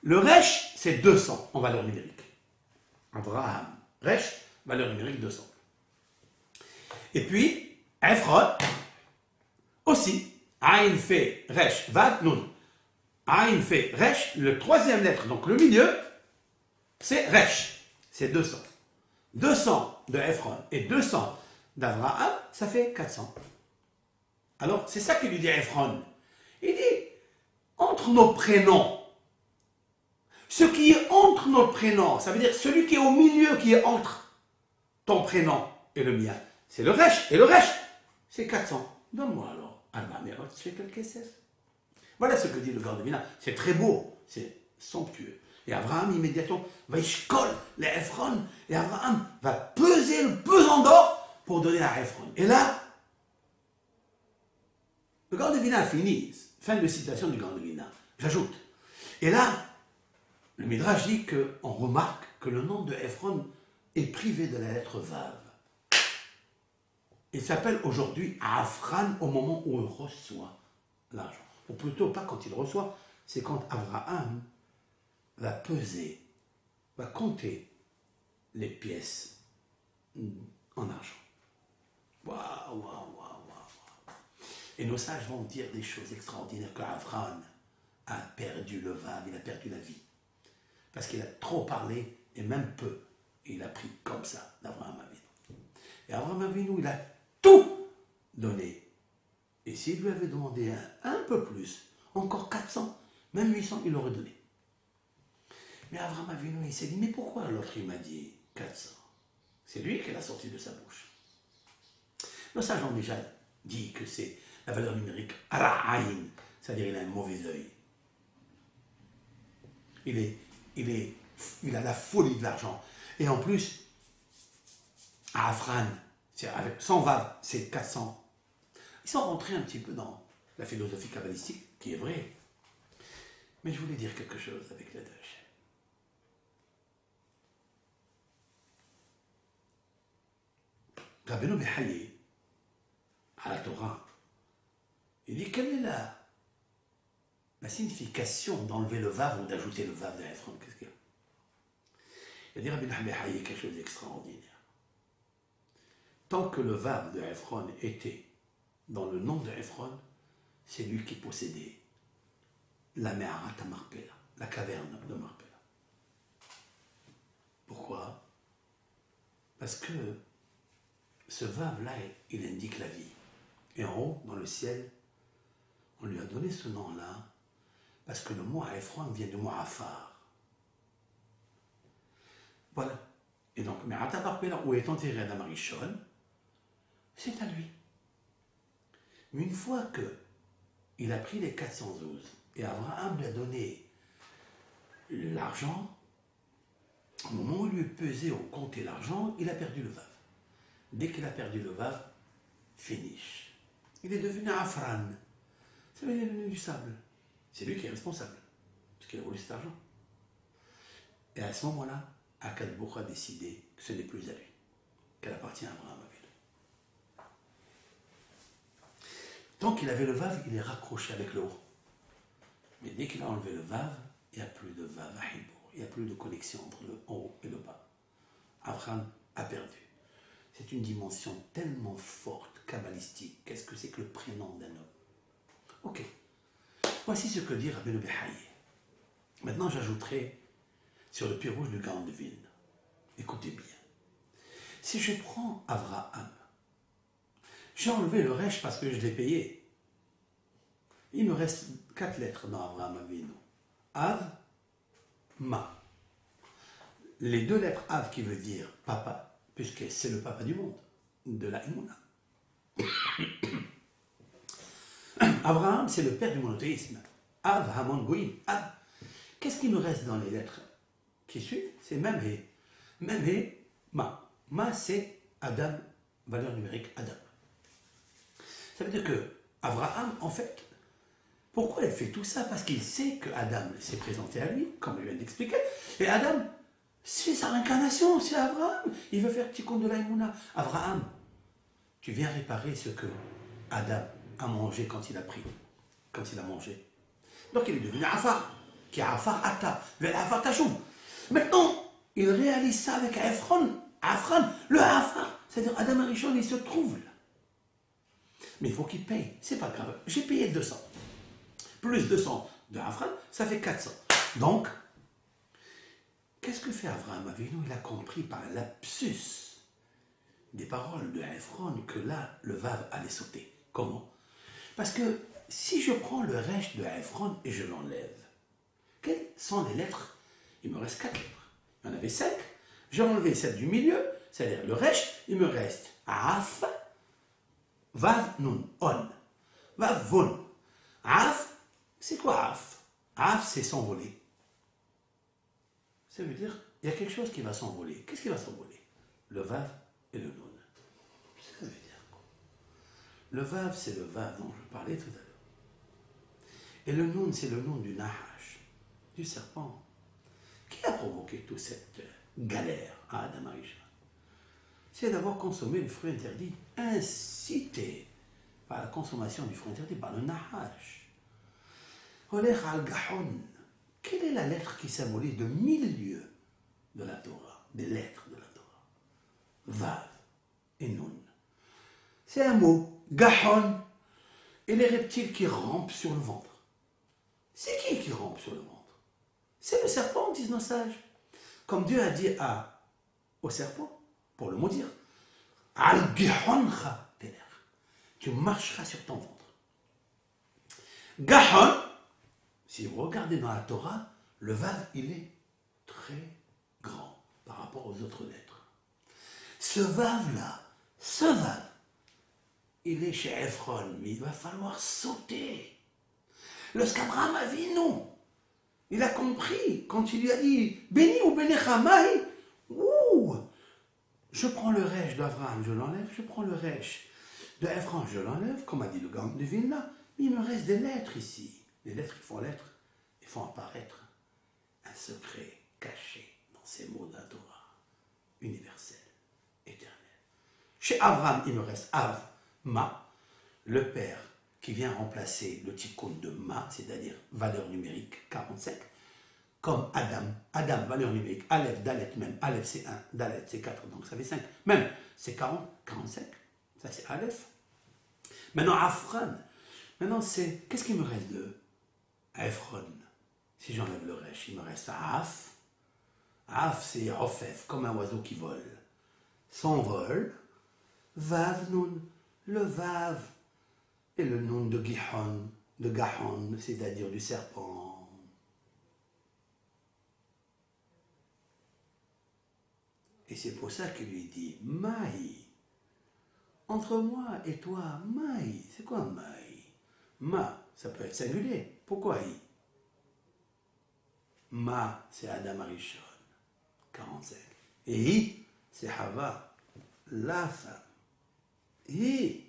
Le Resh, c'est 200 en valeur numérique. Abraham, Resh, valeur numérique 200. Et puis, Ephron, aussi, Aïn fait Resh, Vav, Nun. Aïn fait Resh, le troisième lettre, donc le milieu, c'est Resh, c'est 200. 200 de Ephron et 200 d'Abraham, ça fait 400. Alors, c'est ça qu'il lui dit à Ephron. Il dit, entre nos prénoms, ce qui est entre nos prénoms, ça veut dire celui qui est au milieu, qui est entre ton prénom et le mien, c'est le Resh. Et le Resh, c'est 400. Donne-moi alors. Voilà ce que dit le Gaon de Vilna. C'est très beau, c'est somptueux. Et Abraham, immédiatement, va ishkol les Ephron, et Abraham va peser le pesant d'or pour donner à Ephron. Et là, le Gaon de Vilna a fini. Fin de citation du Gaon de Vilna. J'ajoute. Et là, le Midrash dit qu'on remarque que le nom de Ephron est privé de la lettre Vav. Il s'appelle aujourd'hui Afran au moment où il reçoit l'argent. Ou plutôt, pas quand il reçoit, c'est quand Abraham va peser, va compter les pièces en argent. Waouh, waouh, waouh, waouh. Et nos sages vont dire des choses extraordinaires qu'Abraham a perdu le vav, il a perdu la vie. Parce qu'il a trop parlé et même peu. Et il a pris comme ça d'Abraham Avinu. Et Abraham Avinu, il a tout donné. Et s'il lui avait demandé un peu plus, encore 400, même 800, il l'aurait donné. Mais Abraham Avinu, il s'est dit, mais pourquoi l'autre il m'a dit 400? C'est lui qui l'a sorti de sa bouche. Nos sages ont déjà dit que c'est la valeur numérique Ara'aïn, c'est-à-dire il a un mauvais œil. Il est il a la folie de l'argent. Et en plus, à Afran, sans Vav, c'est 400. Ils sont rentrés un petit peu dans la philosophie kabbalistique, qui est vraie. Mais je voulais dire quelque chose avec l'aide d'Hachem. Rabbeinu Behaye, à la Torah, il dit quelle est la signification d'enlever le Vav ou d'ajouter le Vav de Ephron? Qu'est-ce qu'il y a? Il dit Rabbeinu Behaye quelque chose d'extraordinaire. Tant que le Vav de Ephron était dans le nom de Ephron, c'est lui qui possédait la Me'arat Marpella, la caverne de Marpella. Pourquoi? Parce que ce Vav-là, il indique la vie. Et en haut, dans le ciel, on lui a donné ce nom-là parce que le mot Ephron vient du mot Afar. Voilà. Et donc, Me'arat Marpella, où est enterré Adam Arishon, c'est à lui. Mais une fois qu'il a pris les 412 et Abraham lui a donné l'argent, au moment où il lui pesait ou comptait l'argent, il a perdu le Vav. Dès qu'il a perdu le Vav, finish. Il est devenu Afran. Ça veut dire devenu du sable. C'est lui qui est responsable, parce qu'il a volé cet argent. Et à ce moment-là, Akadosh Baruch Hu a décidé que ce n'est plus à lui, qu'elle appartient à Abraham. Tant qu'il avait le Vav, il est raccroché avec le haut. Mais dès qu'il a enlevé le Vav, il n'y a plus de Vav à Hibour. Il n'y a plus de connexion entre le haut et le bas. Abraham a perdu. C'est une dimension tellement forte, kabbalistique. Qu'est-ce que c'est que le prénom d'un homme? Ok. Voici ce que dit Rabbeinu Behaye. Maintenant, j'ajouterai sur le pied rouge du Gaon de Vilne. Écoutez bien. Si je prends Avraham, j'ai enlevé le Resh parce que je l'ai payé. Il me reste 4 lettres dans Avraham Avinu. Av, Ma. Les 2 lettres Av qui veut dire papa, puisque c'est le papa du monde, de la Emouna. Abraham, c'est le père du monothéisme. Av, Hamon, Goïm. Av. Qu'est-ce qui me reste dans les lettres qui suivent? C'est Memhe. Memhe, Ma. Ma, c'est Adam, valeur numérique Adam. Ça veut dire que Abraham, en fait, pourquoi il fait tout ça? Parce qu'il sait que Adam s'est présenté à lui, comme je viens d'expliquer, et Adam, c'est sa réincarnation, c'est Abraham. Il veut faire tikkun de la Emouna. Abraham, tu viens réparer ce que Adam a mangé quand il a pris, quand il a mangé. Donc il est devenu Afar, qui est Afar Ata, le Afar Tachou. Maintenant, il réalise ça avec Ephron, Afran, le Afar. C'est-à-dire Adam Arishon, il se trouve là. Mais il faut qu'il paye, c'est pas grave. J'ai payé 200. Plus 200 de Afran, ça fait 400. Donc, qu'est-ce que fait Avraham Avinu? Il a compris par un lapsus des paroles de Ephron que là, le Vav allait sauter. Comment? Parce que si je prends le Resh de Ephron et je l'enlève, quelles sont les lettres? Il me reste 4 lettres. Il y en avait 5. J'ai enlevé celle du milieu, c'est-à-dire le Resh, il me reste Af, Vav, Nun, On. Vav, Von. Af, c'est quoi Af? Af, c'est s'envoler. Ça veut dire, il y a quelque chose qui va s'envoler. Qu'est-ce qui va s'envoler? Le Vav et le Nun. Ça veut dire quoi? Le Vav, c'est le Vav dont je parlais tout à l'heure. Et le Nun, c'est le nom du Nahash, du serpent. Qui a provoqué toute cette galère à Adam Arishon? C'est d'avoir consommé le fruit interdit, incité par la consommation du fruit interdit par le Nahash. Olech al-Gahon. Quelle est la lettre qui symbolise le milieu de la Torah, des lettres de la Torah? Vav et Nun. C'est un mot, Gahon, et les reptiles qui rampent sur le ventre. C'est qui rampe sur le ventre? C'est le serpent, disent nos sages. Comme Dieu a dit au serpent, pour le maudire, Al-Gihoncha teler. Tu marcheras sur ton ventre. Gahon, si vous regardez dans la Torah, le Vav, il est très grand par rapport aux autres lettres. Ce Vav-là, il est chez Ephron, mais il va falloir sauter. Lorsqu'Abraham Avinu Il a compris quand il lui a dit béni ou bénéchamaï. Ouh, je prends le rêche d'Abraham, je l'enlève, je prends le rêche de Ephron, je l'enlève, comme a dit le Gaon de Vilna. Mais il me reste des lettres ici. Les lettres, ils font apparaître un secret caché dans ces mots de la Torah, universel, éternel. Chez Abraham, il me reste Av, Ma, le père qui vient remplacer le tikkun de Ma, c'est-à-dire valeur numérique 45, comme Adam. Adam, valeur numérique, Aleph, Dalet même. Aleph c'est 1, Dalet c'est 4, donc ça fait 5. Même, c'est 40, 45. Ça c'est Aleph. Maintenant, Afran. Maintenant, c'est. Qu'est-ce qu'il me reste de Ephron? Si j'enlève le reste, il me reste Af. Af, c'est Ofef, comme un oiseau qui vole. Son vol. Vav, Nun. Le Vav. Et le Nun de Gahon, c'est-à-dire du serpent. Et c'est pour ça qu'il lui dit Maï. Entre moi et toi, Maï. C'est quoi Maï? Ma, ça peut être singulier. Pourquoi I? Ma, c'est Adam Arishon, 45. Et I, c'est Hava, la femme. Et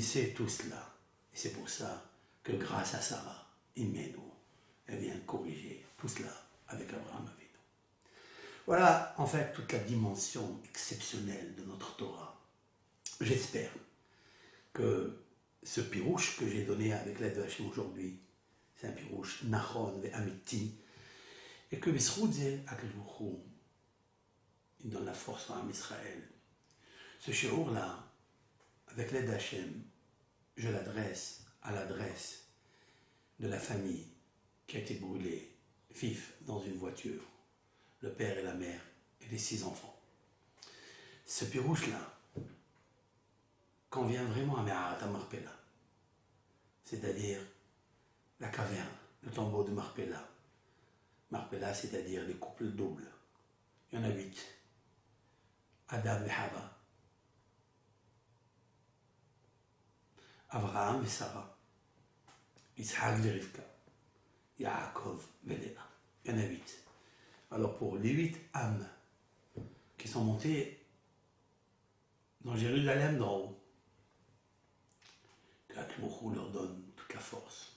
c'est tout cela. Et c'est pour ça que grâce à Sarah, Imenu, elle vient corriger tout cela avec Abraham Avinu. Voilà en fait toute la dimension exceptionnelle de notre Torah. J'espère que ce pirouche que j'ai donné avec l'aide de Hachem aujourd'hui, c'est un pirouche Nachon et Amiti, et que Bisroudze Akelvouchou, il donne la force à Israël. Ce shiur-là, avec l'aide d'Hachem, je l'adresse à l'adresse de la famille qui a été brûlée vif dans une voiture, le père et la mère et les 6 enfants. Ce pirouche-là convient vraiment à Me'arat Marpella, c'est-à-dire la caverne, le tombeau de Marpella. Marpella, c'est-à-dire les couples doubles. Il y en a 8. Adam et Hava, Abraham et Sarah, Yitzhak et Rivka, Yaakov et Léa. Il y en a 8. Alors pour les 8 âmes qui sont montées dans Jérusalem d'en haut, que Akhlouchou leur donne toute la force,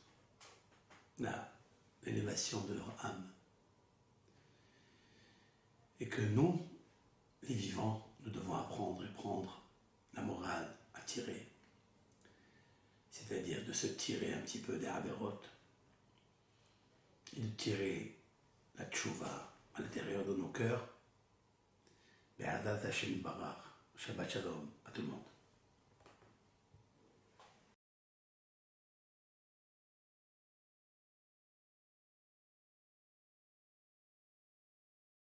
l'élévation de leur âme. Et que nous, les vivants, nous devons apprendre et prendre la morale à tirer. C'est-à-dire de se tirer un petit peu des avérotes et de tirer la tchouva à l'intérieur de nos cœurs. Be'adat Hashem Barach. Shabbat Shalom à tout le monde.